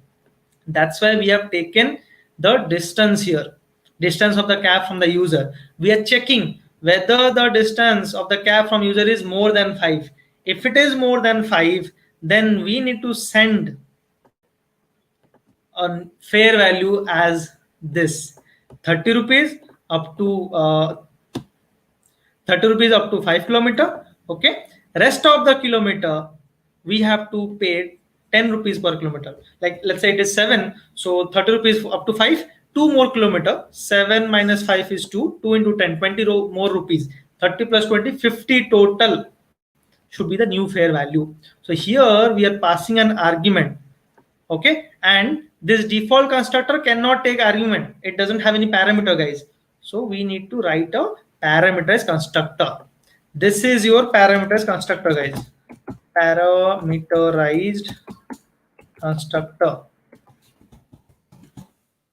That's why we have taken the distance here, distance of the cab from the user. We are checking whether the distance of the cab from user is more than 5. If it is more than 5, then we need to send a fare value as this: 30 rupees up to 30 rupees up to 5 kilometer. Okay, rest of the kilometer we have to pay 10 rupees per kilometer. Like let's say it is 7, so 30 rupees up to 5, 2 more kilometer, 7 minus 5 is 2, 2 into 10, 20 more rupees, 30 plus 20, 50 total should be the new fare value. So here we are passing an argument. Okay, and this default constructor cannot take argument, it doesn't have any parameter, guys. So we need to write a parameterized constructor. This is your parameterized constructor, guys. Parameterized constructor.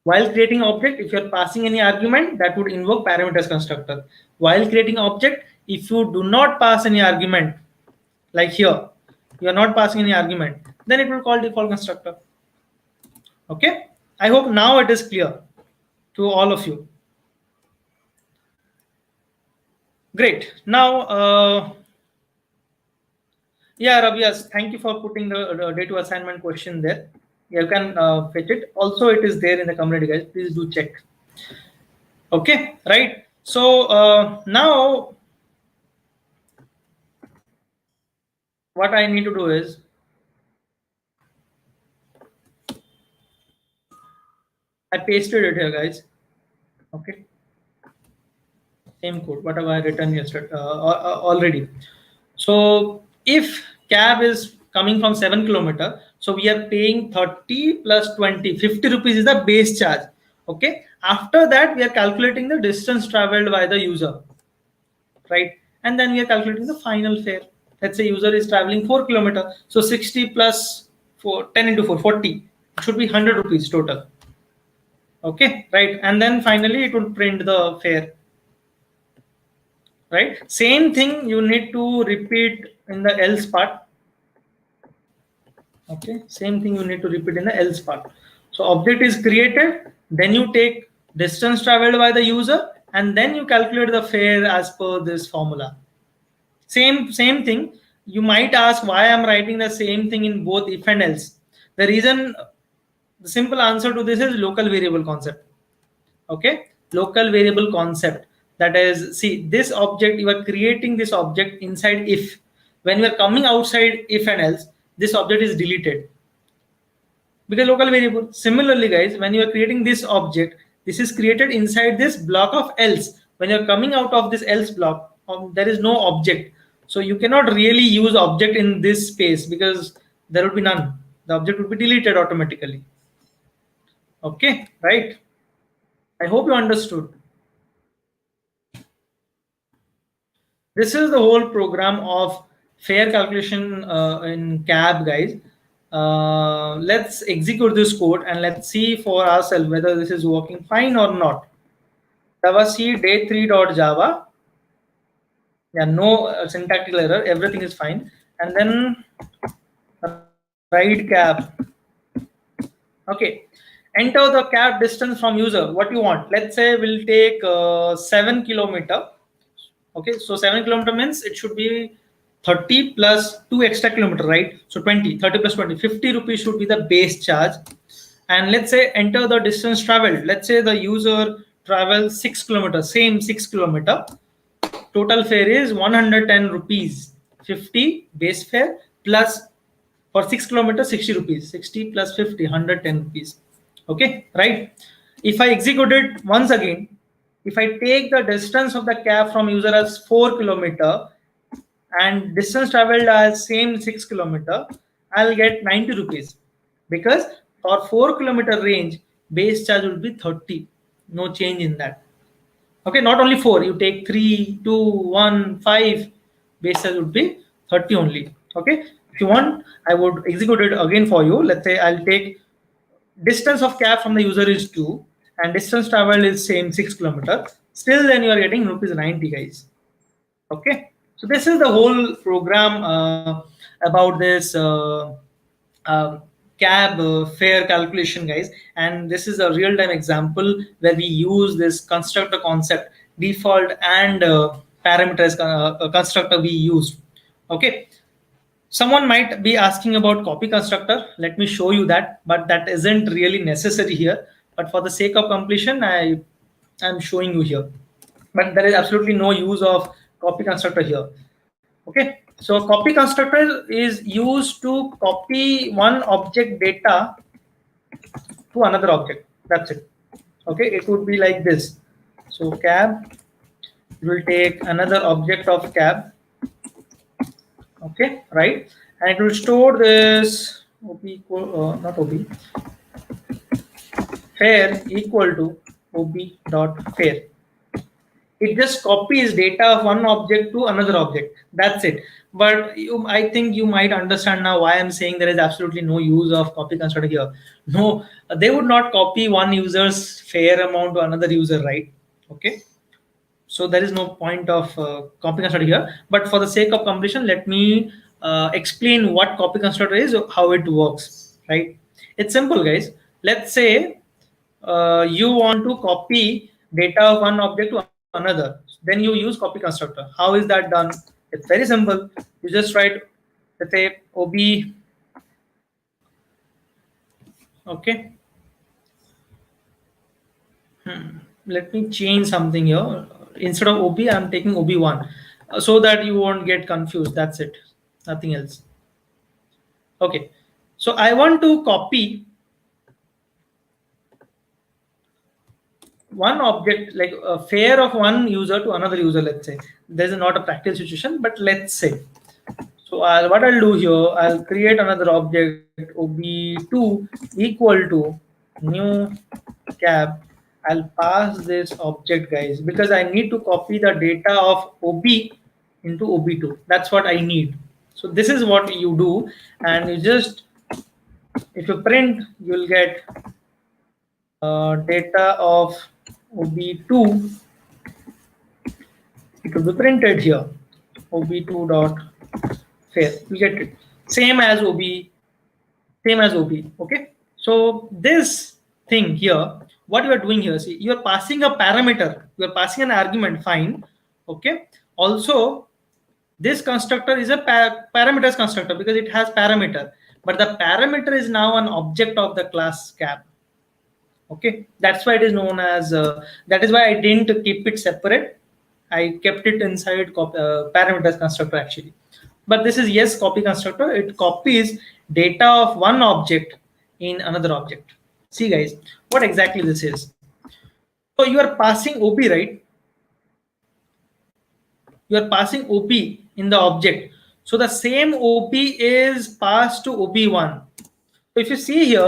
While creating object, if you're passing any argument, that would invoke parameters constructor. While creating object, if you do not pass any argument, like here, you are not passing any argument, then it will call default constructor. Okay, I hope now it is clear to all of you. Great. Now, yeah, Ravias, thank you for putting the day to assignment question there. You can fetch it. Also, it is there in the community, guys. Please do check. Okay, right. So now what I need to do is I pasted it here, guys. Okay, same code whatever I written yesterday already. So if cab is coming from 7 kilometer, so we are paying 30 plus 20, 50 rupees is the base charge. Okay, after that we are calculating the distance traveled by the user, right? And then we are calculating the final fare. Let's say user is traveling 4 kilometer, so 60 plus 4, 10 into 4, 40, it should be 100 rupees total. Okay, right? And then finally it will print the fare, right? Same thing you need to repeat in the else part. Okay, same thing you need to repeat in the else part. So object is created, then you take distance traveled by the user, and then you calculate the fare as per this formula. Same thing. You might ask why I'm writing the same thing in both if and else. The reason, the simple answer to this is local variable concept. Okay, local variable concept. That is, see, this object, you are creating this object inside if. When you are coming outside if and else, this object is deleted because local variable. Similarly, guys, when you are creating this object, this is created inside this block of else. When you're coming out of this else block, there is no object, so you cannot really use object in this space because there will be none. The object will be deleted automatically. Okay, right? I hope you understood. This is the whole program of fare calculation in cab, guys. Let's execute this code and let's see for ourselves whether this is working fine or not. Java C day3.java. Yeah, no syntactical error. Everything is fine. And then ride cab. Okay. Enter the cab distance from user. What you want? Let's say we'll take 7 kilometer. Okay, so 7 kilometer means it should be 30 plus 2 extra kilometer, right? So 20, 30 plus 20, 50 rupees should be the base charge. And let's say enter the distance traveled. Let's say the user travels 6 kilometers, same 6 kilometer. Total fare is 110 rupees, 50 base fare plus for 6 kilometers 60 rupees, 60 plus 50, 110 rupees. Okay, right? If I execute it once again, if I take the distance of the cab from user as 4 kilometer and distance traveled as same 6 kilometer, I'll get 90 rupees because for 4 kilometer range, base charge will be 30. No change in that. Okay, not only 4, you take 3, 2, 1, 5, base charge would be 30 only. Okay, if you want, I would execute it again for you. Let's say I'll take distance of cab from the user is 2 and distance traveled is same 6 kilometer. Still then you are getting rupees 90, guys. Okay, so this is the whole program about this cab fare calculation, guys, and this is a real-time example where we use this constructor concept, default and parameters constructor we use. Okay, someone might be asking about copy constructor. Let me show you that, but that isn't really necessary here, but for the sake of completion I'm showing you here. But there is absolutely no use of copy constructor here. Okay, so copy constructor is used to copy one object data to another object. That's it. Okay, it would be like this. So cab will take another object of cab. Okay, right, and it will store this ob not ob fare equal to ob dot fare. It just copies data of one object to another object. That's it. But I think you might understand now why I'm saying there is absolutely no use of copy constructor here. No, they would not copy one user's fare amount to another user, right? Okay. So there is no point of copy constructor here. But for the sake of completion, let me explain what copy constructor is, how it works, right? It's simple, guys. Let's say you want to copy data of one object to another, then you use copy constructor. How is that done? It's very simple. You just write, let's say ob. Okay, let me change something here. Instead of ob, I'm taking ob1 so that you won't get confused. That's it, nothing else. Okay, so I want to copy one object, like a fare of one user to another user. Let's say there's not a practical situation, but let's say. So what I'll do here, I'll create another object ob2 equal to new cab. I'll pass this object, guys, because I need to copy the data of ob into ob2. That's what I need. So this is what you do, and you just, if you print, you'll get data of ob2. It will be printed here, ob2 dot fare. You get it, same as ob. Okay, so this thing here, what you are doing here, see, you are passing a parameter, you are passing an argument, fine. Okay, also this constructor is a parameters constructor because it has parameter, but the parameter is now an object of the class cab. Okay, that's why it is known as that is why I didn't keep it separate. I kept it inside parameters constructor actually. But this is, yes, copy constructor. It copies data of one object in another object. See guys, what exactly this is. So you are passing OP, right? You are passing OP in the object. So the same OP is passed to OP1. So if you see here,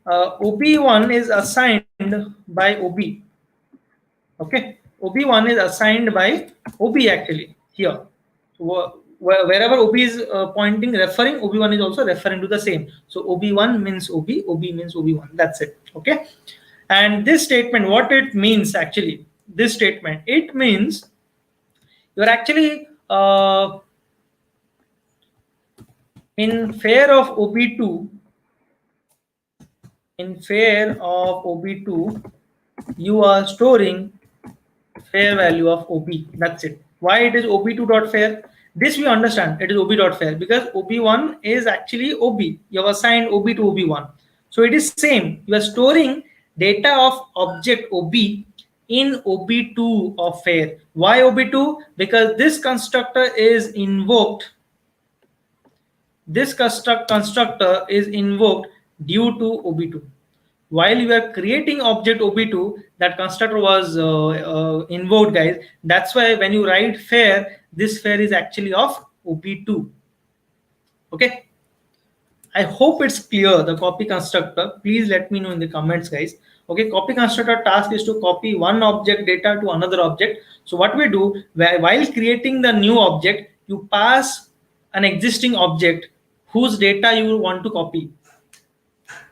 OP1 is assigned by OP. Okay, OP1 is assigned by OP actually here. So wherever OP is pointing, referring, OP1 is also referring to the same. So OP1 means OP, OP means OP1. That's it. Okay. And this statement, what it means actually, this statement, it means you're actually in fare of OP2, you are storing fare value of OP. That's it. Why it is OP2.fare? This we understand. It is OP.fare because OP1 is actually OP. You have assigned OP to OP1. So it is same. You are storing data of object OP in OP2 of fare. Why OP2? Because this constructor is invoked. This constructor is invoked due to OP2. While you are creating object OP2, that constructor was invoked, guys. That's why when you write fare, this fare is actually of OP2. Okay. I hope it's clear, the copy constructor. Please let me know in the comments, guys. Okay, copy constructor task is to copy one object data to another object. So what we do, while creating the new object, you pass an existing object whose data you want to copy.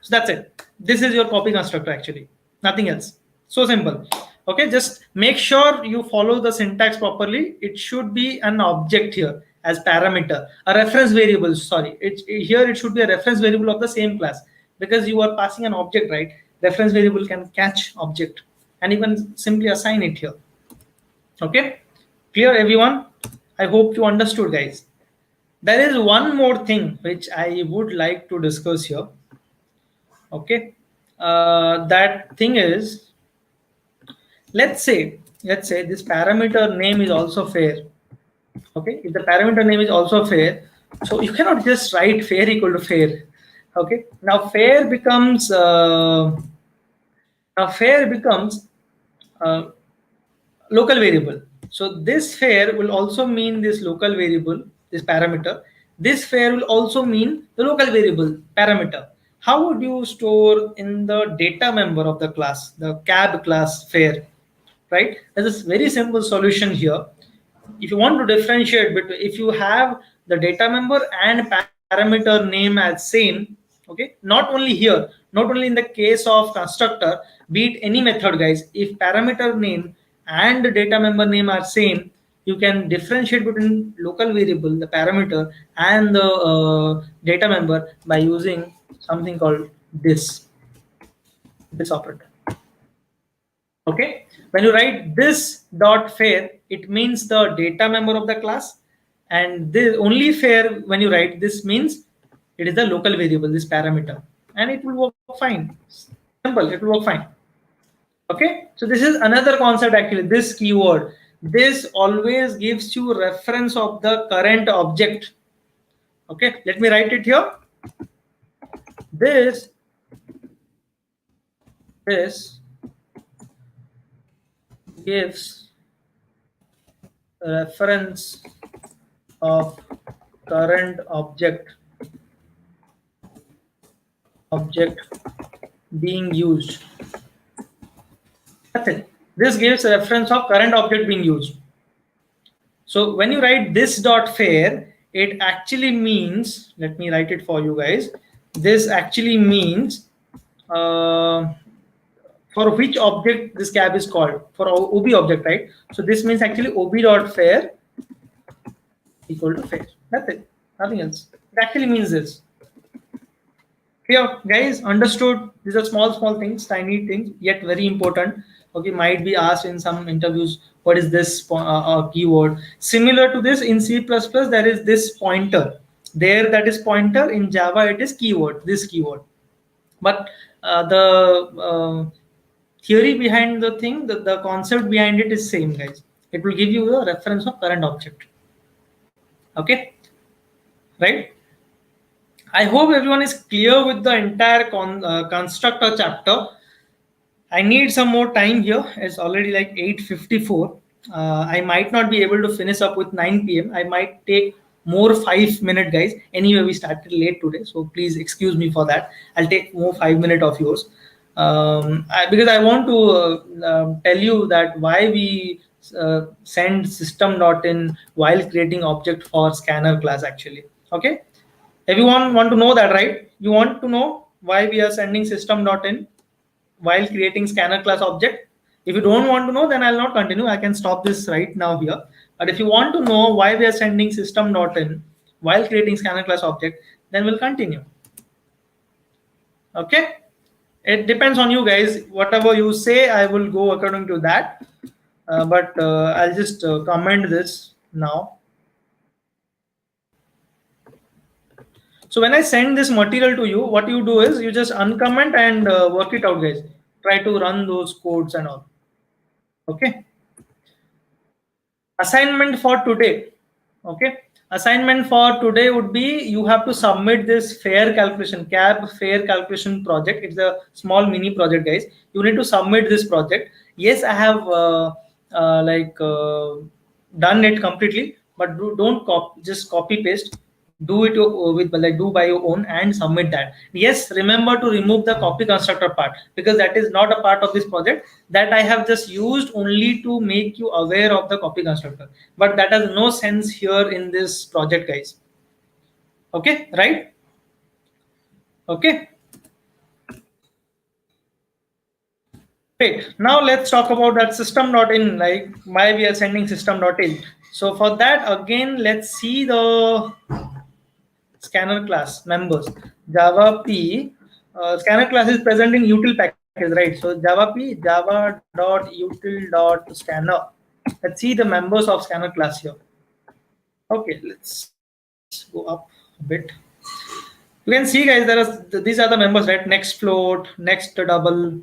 So that's it. This is your copy constructor actually, nothing else. So simple. Okay, just make sure you follow the syntax properly. It should be an object here as parameter, a reference variable. Sorry, here it should be a reference variable of the same class because you are passing an object, right? Reference variable can catch object and you can simply assign it here. Okay, clear everyone? I hope you understood, guys. There is one more thing which I would like to discuss here. Okay, that thing is, let's say this parameter name is also fare. Okay, if the parameter name is also fare, so you cannot just write fare equal to fare. Okay, now fare becomes local variable. So this fare will also mean this local variable, this parameter. This fare will also mean the local variable parameter. How would you store in the data member of the class, the cab class fare, right? There's a very simple solution here. If you want to differentiate between, if you have the data member and parameter name as same, okay, not only here, not only in the case of constructor, be it any method, guys, if parameter name and the data member name are same, you can differentiate between local variable, the parameter, and the data member by using something called this operator. Okay, when you write this dot fare, it means the data member of the class, and this only fare when you write this means it is the local variable, this parameter, and it will work fine. Simple, it will work fine. Okay, so this is another concept actually. This keyword, this always gives you reference of the current object. Okay, let me write it here. This gives reference of current object being used. That's it. This gives a reference of current object being used. So when you write this dot fare, it actually means, let me write it for you guys. This actually means for which object this cab is called, for OB object, right? So this means actually OB dot fare equal to fare. That's it, nothing else. It actually means this. Clear, guys? Understood? These are small things, tiny things, yet very important. Okay, might be asked in some interviews, what is this keyword? Similar to this in C++, there is this pointer. There that is pointer. In Java it is keyword, this keyword. But the theory behind the thing, the concept behind it is same, guys. It will give you a reference of current object. Okay, right? I hope everyone is clear with the entire constructor chapter. I need some more time here. It's already like 8:54. I might not be able to finish up with 9 p.m. I might take more 5 minute, guys. Anyway, we started late today, so please excuse me for that. I'll take more 5 minute of yours, because I want to tell you that why we send system.in while creating object for scanner class actually. Okay, everyone want to know that, right? You want to know why we are sending system.in while creating scanner class object? If you don't want to know, then I'll not continue. I can stop this right now here. But if you want to know why we are sending system.in while creating scanner class object, then we'll continue. Okay, it depends on you guys. Whatever you say, I will go according to that. But I'll just comment this now. So when I send this material to you, what you do is you just uncomment and work it out, guys. Try to run those codes and all. Okay. Assignment for today. Okay. Assignment for today would be you have to submit this fare calculation, cab fare calculation project. It's a small mini project, guys. You need to submit this project. Yes, I have done it completely, but don't just copy paste. Do it with do by your own and submit that. Yes, remember to remove the copy constructor part, because that is not a part of this project. That I have just used only to make you aware of the copy constructor, but that has no sense here in this project, guys. Okay, right? Okay, great. Now let's talk about that system.in, like why we are sending system.in. So for that, again, let's see the scanner class members. Java P scanner class is present in util package, right? So Java P java.util.scanner. Let's see the members of scanner class here. Okay, let's go up a bit. You can see, guys, these are the members, right? Next float, next double,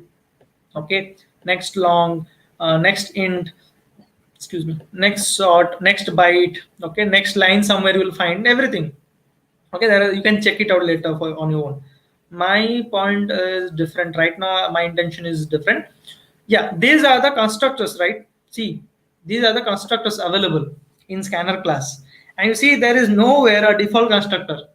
okay, next long, next int, excuse me, next sort, next byte, okay, next line somewhere you will find everything. Okay, you can check it out later on your own. My point is different right now. My intention is different. Yeah, these are the constructors, right? See, these are the constructors available in scanner class, and you see there is nowhere a default constructor.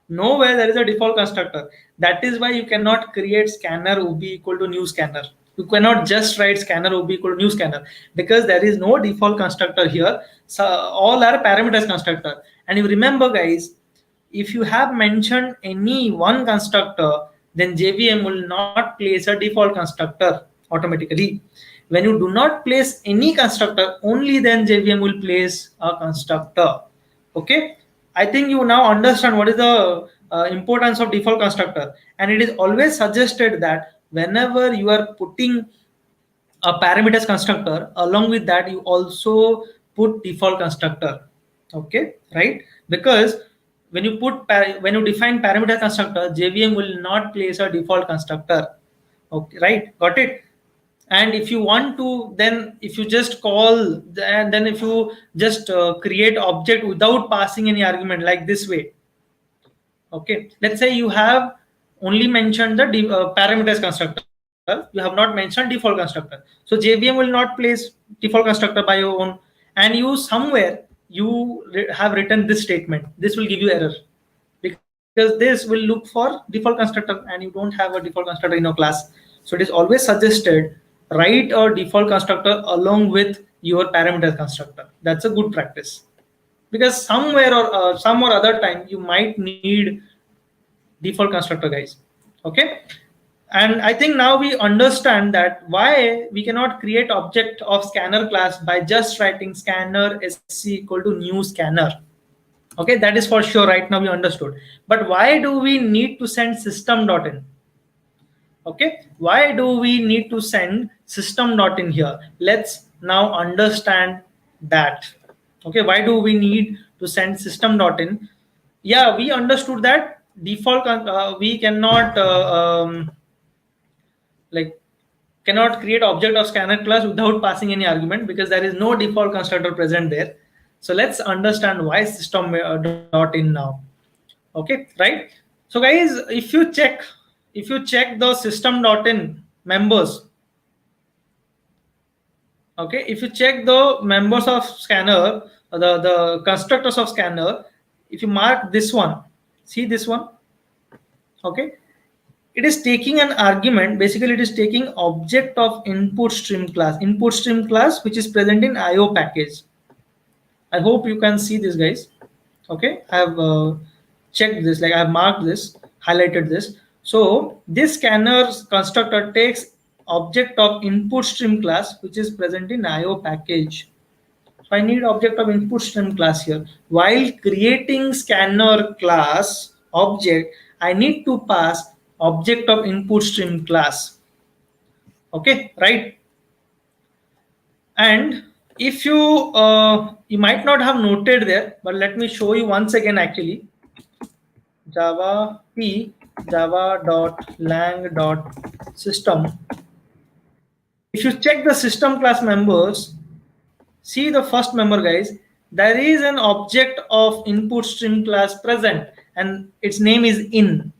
Nowhere there is a default constructor. That is why you cannot create scanner ub equal to new scanner. You cannot just write scanner ub equal to new scanner, because there is no default constructor here. So all are parameters constructor. And you remember, guys, if you have mentioned any one constructor, then JVM will not place a default constructor automatically. When you do not place any constructor, only then JVM will place a constructor. Okay, I think you now understand what is the importance of default constructor. And it is always suggested that whenever you are putting a parameters constructor, along with that you also put default constructor. Okay, right? Because when you define parameter constructor, JVM will not place a default constructor. Okay, right? Got it? And if you want to, then if you just call, and then if you just create object without passing any argument, like this way. Okay, let's say you have only mentioned the parameters constructor, you have not mentioned default constructor. So JVM will not place default constructor by your own, and you somewhere you have written this statement. This will give you error, because this will look for default constructor and you don't have a default constructor in your class. So it is always suggested, write a default constructor along with your parameter constructor. That's a good practice, because somewhere or some or other time you might need default constructor, guys. Okay, and I think now we understand that why we cannot create object of scanner class by just writing scanner sc equal to new scanner. Okay, that is for sure. Right now we understood. But why do we need to send system.in? Okay, why do we need to send system.in here? Let's now understand that. Okay, why do we need to send system.in? Yeah, we understood that default we cannot like cannot create object of scanner class without passing any argument, because there is no default constructor present there. So let's understand why system dot in now. Okay, right? So guys, if you check the system dot in members, okay, if you check the members of scanner, the constructors of scanner, if you mark this one, see this one, okay, it is taking an argument. Basically it is taking object of input stream class which is present in IO package. I hope you can see this, guys. Okay, I have checked this, like I have marked this, highlighted this. So this scanner constructor takes object of input stream class which is present in IO package. So I need object of input stream class here. While creating scanner class object, I need to pass object of input stream class. Okay, right? And if you might not have noted there, but let me show you once again. Actually, java p java.lang.system. If you check the system class members, see the first member, guys. There is an object of input stream class present, and its name is in.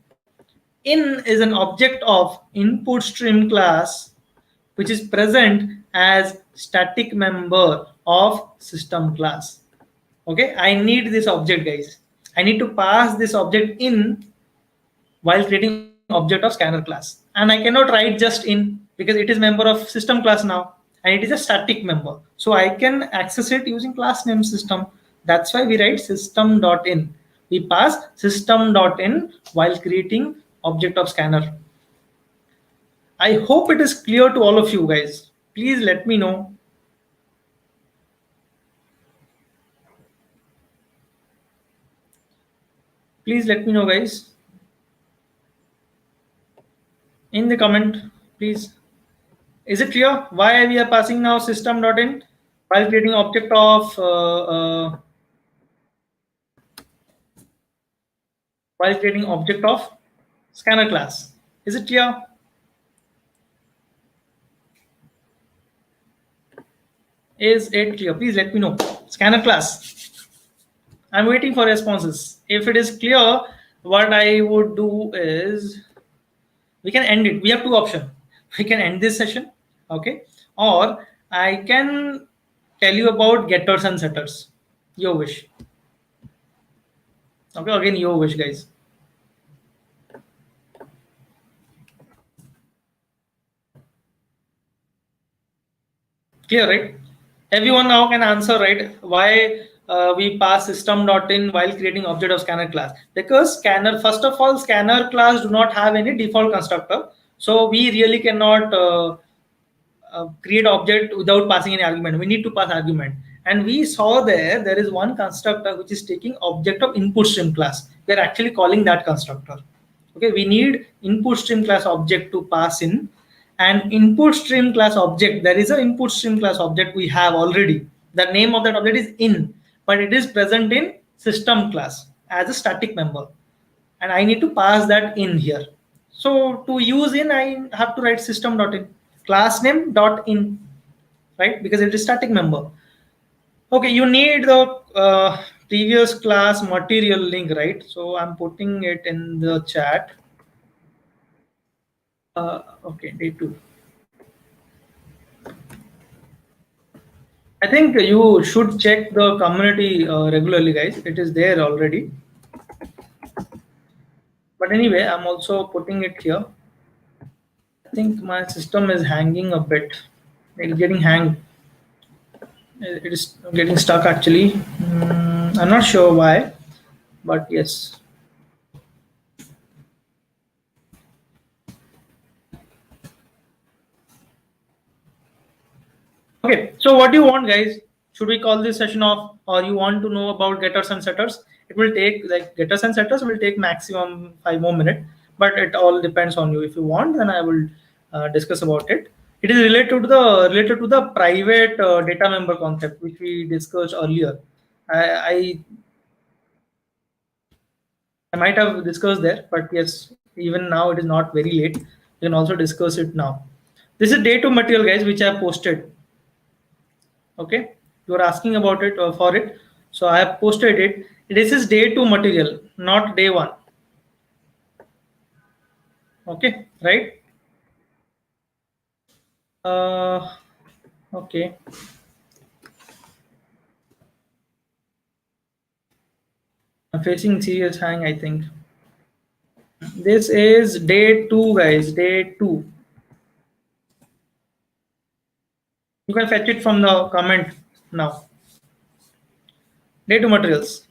In is an object of input stream class which is present as static member of system class. Okay, I need this object, guys. I need to pass this object in while creating object of scanner class, and I cannot write just in because it is member of system class now, and it is a static member, so I can access it using class name system. That's why we write system.in. We pass system.in while creating object of scanner. I hope it is clear to all of you, guys. Please let me know. Please let me know, guys, in the comment, please. Is it clear why we are passing now system.in while creating object of scanner class? Is it clear? Is it clear? Please let me know. Scanner class. I'm waiting for responses. If it is clear, what I would do is we can end it. We have two options. We can end this session, okay, or I can tell you about getters and setters. Your wish. Okay, again, your wish, guys. Clear, right? Everyone now can answer, right? Why we pass system.in while creating object of scanner class? Because scanner, first of all, scanner class do not have any default constructor, so we really cannot create object without passing any argument. We need to pass argument, and we saw there is one constructor which is taking object of input stream class. We are actually calling that constructor. Okay, we need input stream class object to pass in, and input stream class object, there is an input stream class object we have already. The name of that object is in, but it is present in system class as a static member, and I need to pass that in here. So to use in, I have to write system.in, class name dot in, right? Because it is static member. Okay, you need the previous class material link, right? So I'm putting it in the chat. Okay, day 2. I think you should check the community regularly, guys. It is there already. But anyway, I'm also putting it here. I think my system is hanging a bit. It's getting hanged. It is getting stuck actually. I'm not sure why, but yes. Okay, so what do you want, guys? Should we call this session off, or you want to know about getters and setters? It will take, like, getters and setters will take maximum 5 more minutes, but it all depends on you. If you want, then I will discuss about it. It is related to the private data member concept which we discussed earlier. I I might have discussed there, but yes, even now it is not very late. You can also discuss it now. This is day 2 material, guys, which I have posted. Okay, you are asking about it or for it, so I have posted it. This is day 2 material, not day 1. Okay, right? Okay. I'm facing serious hang, I think. This is day 2, guys. Day 2. You can fetch it from the comment now. Day 2 materials.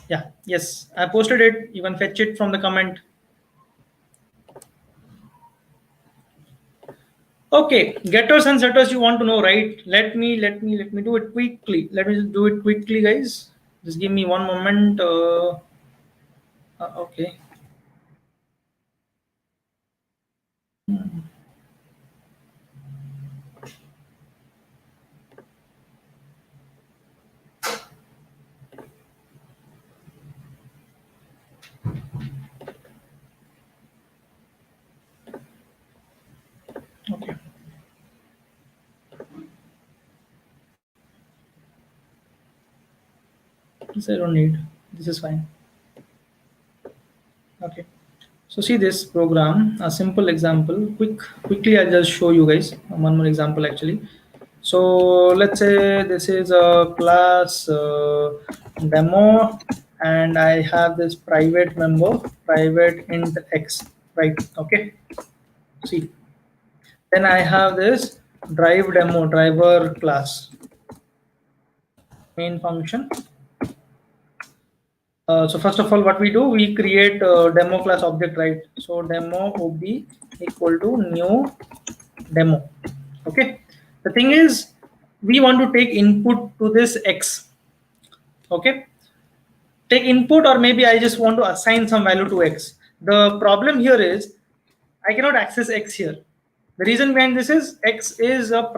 Yeah, yes, I posted it. You can fetch it from the comment. Okay, getters and setters you want to know, right? Let me do it quickly. Let me just do it quickly, guys. Just give me one moment. Okay. Okay. This I don't need. This is fine. Okay. So see this program, a simple example. Quickly, I'll just show you guys one more example actually. So let's say this is a class demo, and I have this private member, private int x, right? Okay. See, then I have this drive demo driver class main function. So first of all, what we do, we create a demo class object, right? So demo ob equal to new demo. Okay. The thing is, we want to take input to this x. Okay. Take input, or maybe I just want to assign some value to x. The problem here is I cannot access x here. The reason behind this is x is a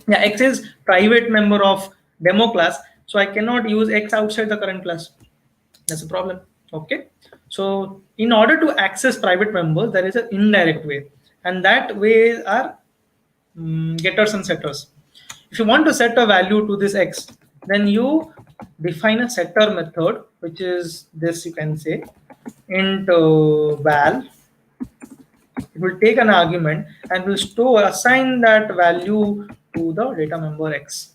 yeah, x is private member of demo class, so I cannot use x outside the current class. That's a problem. Okay, so in order to access private members, there is an indirect way, and that way are getters and setters. If you want to set a value to this x, then you define a setter method, which is this, you can say int val. It will take an argument and will store, assign that value to the data member x.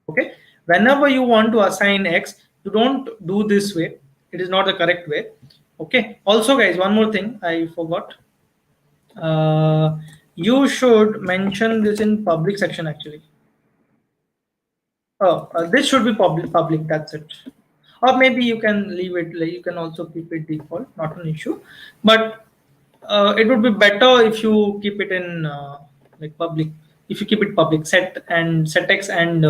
Okay, whenever you want to assign x, you don't do this way. It is not the correct way. Okay, also guys, one more thing I forgot. You should mention this in public section actually. Oh, this should be public, that's it. Or maybe you can leave it, like you can also keep it default, not an issue, but it would be better if you keep it in like public. If you keep it public, set x and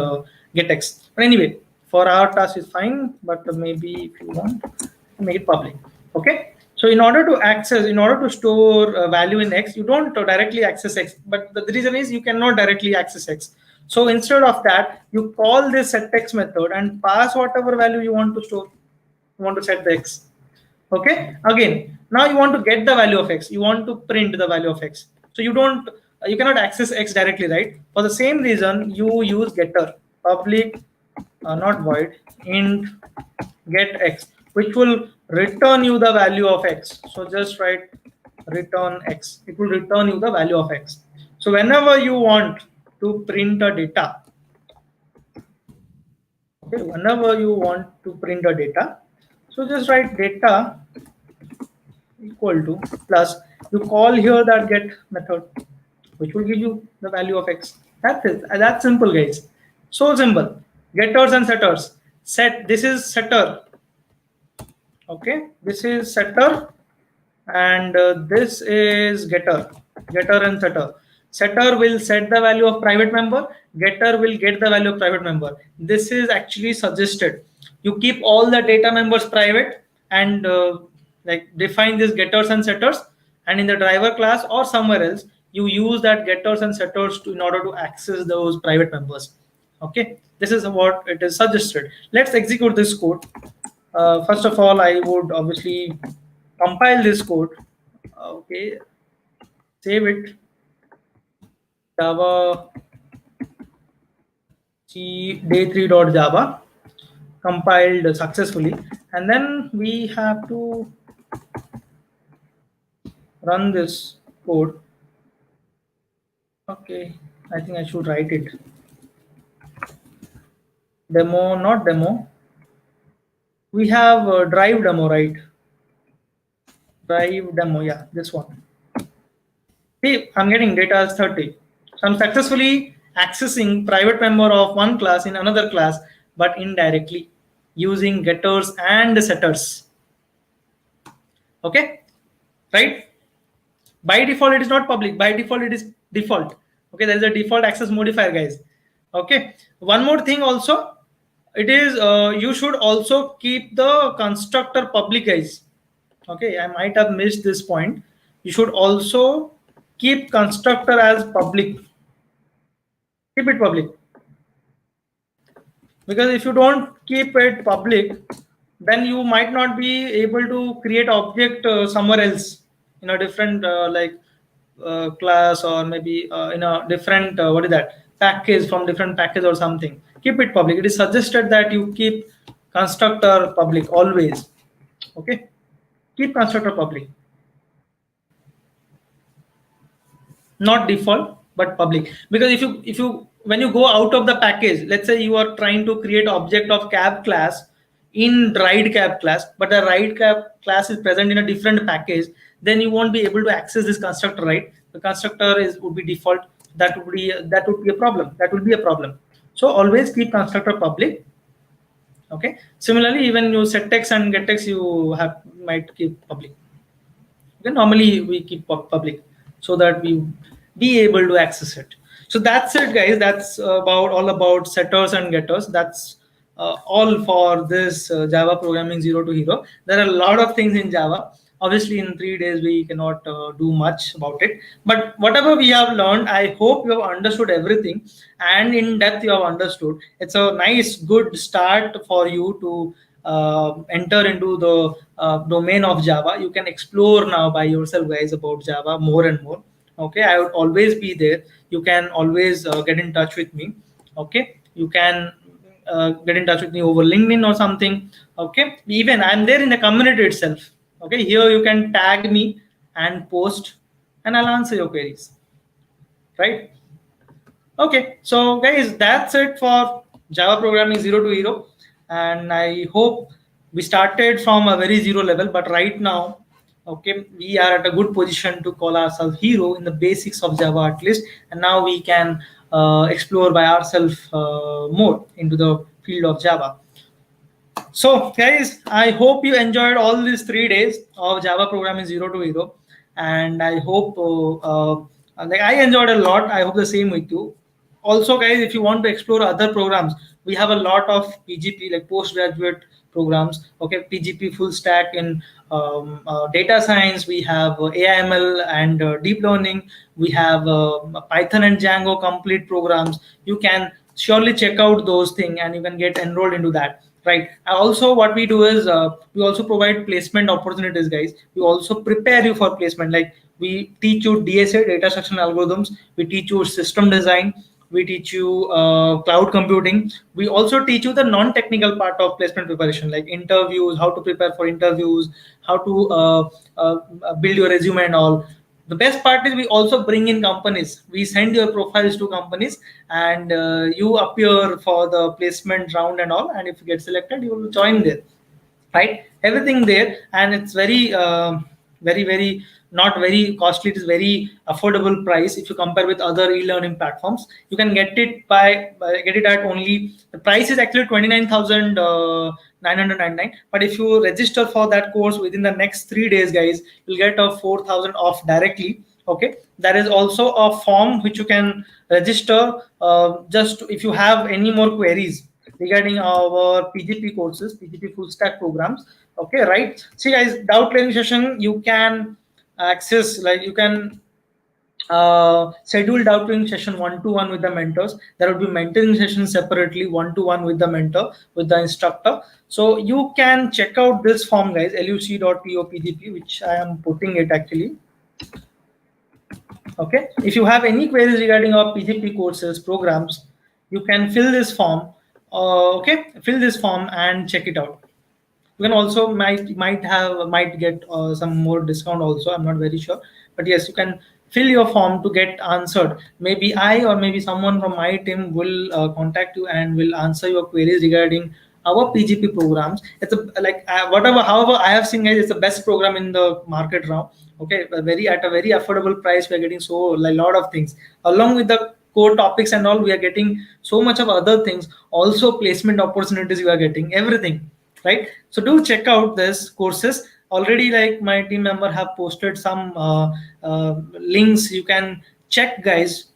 get x. But anyway, for our task is fine, but maybe if you want, make it public. Okay. So in order to access, in order to store value in x, you don't directly access x. But the reason is you cannot directly access x. So instead of that, you call this setX method and pass whatever value you want to store. You want to set the x. Okay. Again, now you want to get the value of x. You want to print the value of x. So you don't, you cannot access x directly, right? For the same reason, you use getter public, not void, int get x, which will return you the value of x. So just write return x. It will return you the value of x. So whenever you want to print a data, okay, whenever you want to print a data, so just write data equal to plus, you call here that get method, which will give you the value of x. That's it. That's simple, guys. So simple. Getters and setters. Set, this is setter. Okay, this is setter, and this is getter. Getter and setter. Setter will set the value of private member. Getter will get the value of private member. This is actually suggested. You keep all the data members private and like define these getters and setters, and in the driver class or somewhere else, you use that getters and setters to, in order to access those private members. Okay, this is what it is suggested. Let's execute this code. First of all, I would obviously compile this code. Okay, save it. Java day3.java compiled successfully, and then we have to run this code. Okay, I think I should write it. Demo, not demo. We have drive demo, right? Drive demo, yeah, this one. See, I'm getting data as 30. So I'm successfully accessing private member of one class in another class, but indirectly using getters and setters. Okay, right? By default, it is not public. By default, it is default. Okay, there is a default access modifier, guys. Okay, one more thing also, it is you should also keep the constructor public, guys. Okay, I might have missed this point. You should also keep constructor as public. Keep it public, because if you don't keep it public, then you might not be able to create object somewhere else in a different class, or maybe in a different what is that package, from different package or something. Keep it public. It is suggested that you keep constructor public always. Okay, keep constructor public, not default but public. Because if you when you go out of the package, let's say you are trying to create object of cab class in ride cab class, but the ride cab class is present in a different package, then you won't be able to access this constructor, right? The constructor would be default. That would be a problem. That will be a problem. So always keep constructor public. Okay, similarly, even you set text and get text, you might keep public. Okay, normally we keep public so that we be able to access it. So that's it, guys. That's all about setters and getters. That's all for this Java programming zero to hero. There are a lot of things in Java. Obviously, in 3 days we cannot do much about it. But whatever we have learned, I hope you have understood everything, and in depth you have understood. It's a nice, good start for you to enter into the domain of Java. You can explore now by yourself, guys, about Java more and more. Okay, I would always be there. You can always get in touch with me. Okay, you can get in touch with me over LinkedIn or something. Okay, even I'm there in the community itself. Okay, here you can tag me and post, and I'll answer your queries. Right? Okay, so guys, that's it for Java programming zero to hero. And I hope we started from a very zero level, but right now, okay, we are at a good position to call ourselves hero in the basics of Java at least. And now we can explore by ourselves more into the field of Java. So guys, I hope you enjoyed all these 3 days of Java programming zero to hero, and I hope like I enjoyed a lot. I hope the same with you. Also, guys, if you want to explore other programs, we have a lot of PGP, like postgraduate programs. Okay, PGP full stack in data science. We have AIML and deep learning. We have Python and Django complete programs. You can surely check out those things, and you can get enrolled into that. Right. Also, what we do is we also provide placement opportunities, guys. We also prepare you for placement. Like we teach you DSA, data structural algorithms. We teach you system design. We teach you cloud computing. We also teach you the non-technical part of placement preparation, like interviews, how to prepare for interviews, how to build your resume and all. The best part is we also bring in companies. We send your profiles to companies, and you appear for the placement round and all. And if you get selected, you will join there. Right? Everything there, and it's very very not very costly. It is very affordable price if you compare with other e-learning platforms. You can get it get it at only, the price is actually 29,999, but if you register for that course within the next 3 days, guys, you'll get a 4,000 off directly. Okay, there is also a form which you can register just if you have any more queries regarding our PGP courses, PGP full stack programs. Okay, right? See, guys, doubt clearing session, you can access, like you can scheduled outgoing session one-to-one with the mentors. There will be mentoring sessions separately, one-to-one with the mentor, with the instructor. So you can check out this form, guys, luc.topgp, which I am putting it actually. Okay, if you have any queries regarding our PGP courses, programs, you can fill this form. Okay, fill this form and check it out. You can also might get some more discount also. I'm not very sure, but yes, you can fill your form to get answered. Maybe I or maybe someone from my team will contact you and will answer your queries regarding our PGP programs. It's whatever, however, I have seen, guys, it's the best program in the market now. Okay, at a very affordable price. We are getting so a lot of things along with the core topics and all. We are getting so much of other things. Also, placement opportunities. You are getting everything, right? So do check out this courses. Already, like my team member have posted some links. You can check, guys.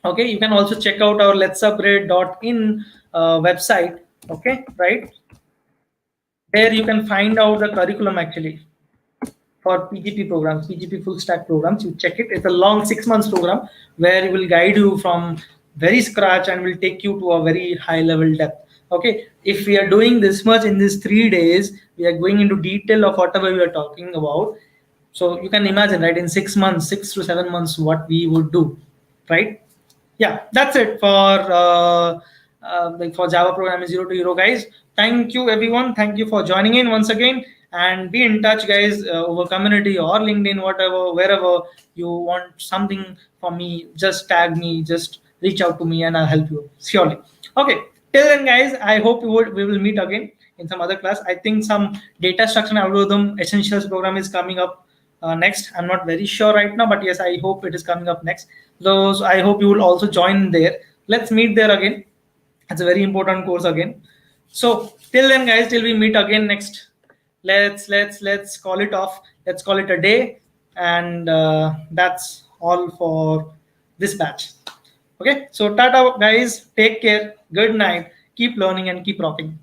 Okay, you can also check out our LetsUpgrade.in website. Okay, right there you can find out the curriculum actually for PGP programs, PGP full stack programs. You check it. It's a long 6 months program where it will guide you from very scratch and will take you to a very high level depth. Okay, if we are doing this much in these 3 days, we are going into detail of whatever we are talking about. So you can imagine, right, in 6 months, 6 to 7 months, what we would do, right? Yeah, that's it for Java programming 0 to hero, guys. Thank you, everyone. Thank you for joining in once again, and be in touch, guys, over community or LinkedIn, whatever, wherever you want something from me. Just tag me, just reach out to me, and I'll help you surely. Okay. Till then, guys, I hope we will meet again in some other class. I think some data structure and algorithm essentials program is coming up next. I'm not very sure right now, but yes, I hope it is coming up next. So I hope you will also join there. Let's meet there again. It's a very important course again. So till then, guys, till we meet again next, let's call it off. Let's call it a day, and that's all for this batch. Okay, so tata, guys. Take care. Good night. Keep learning and keep rocking.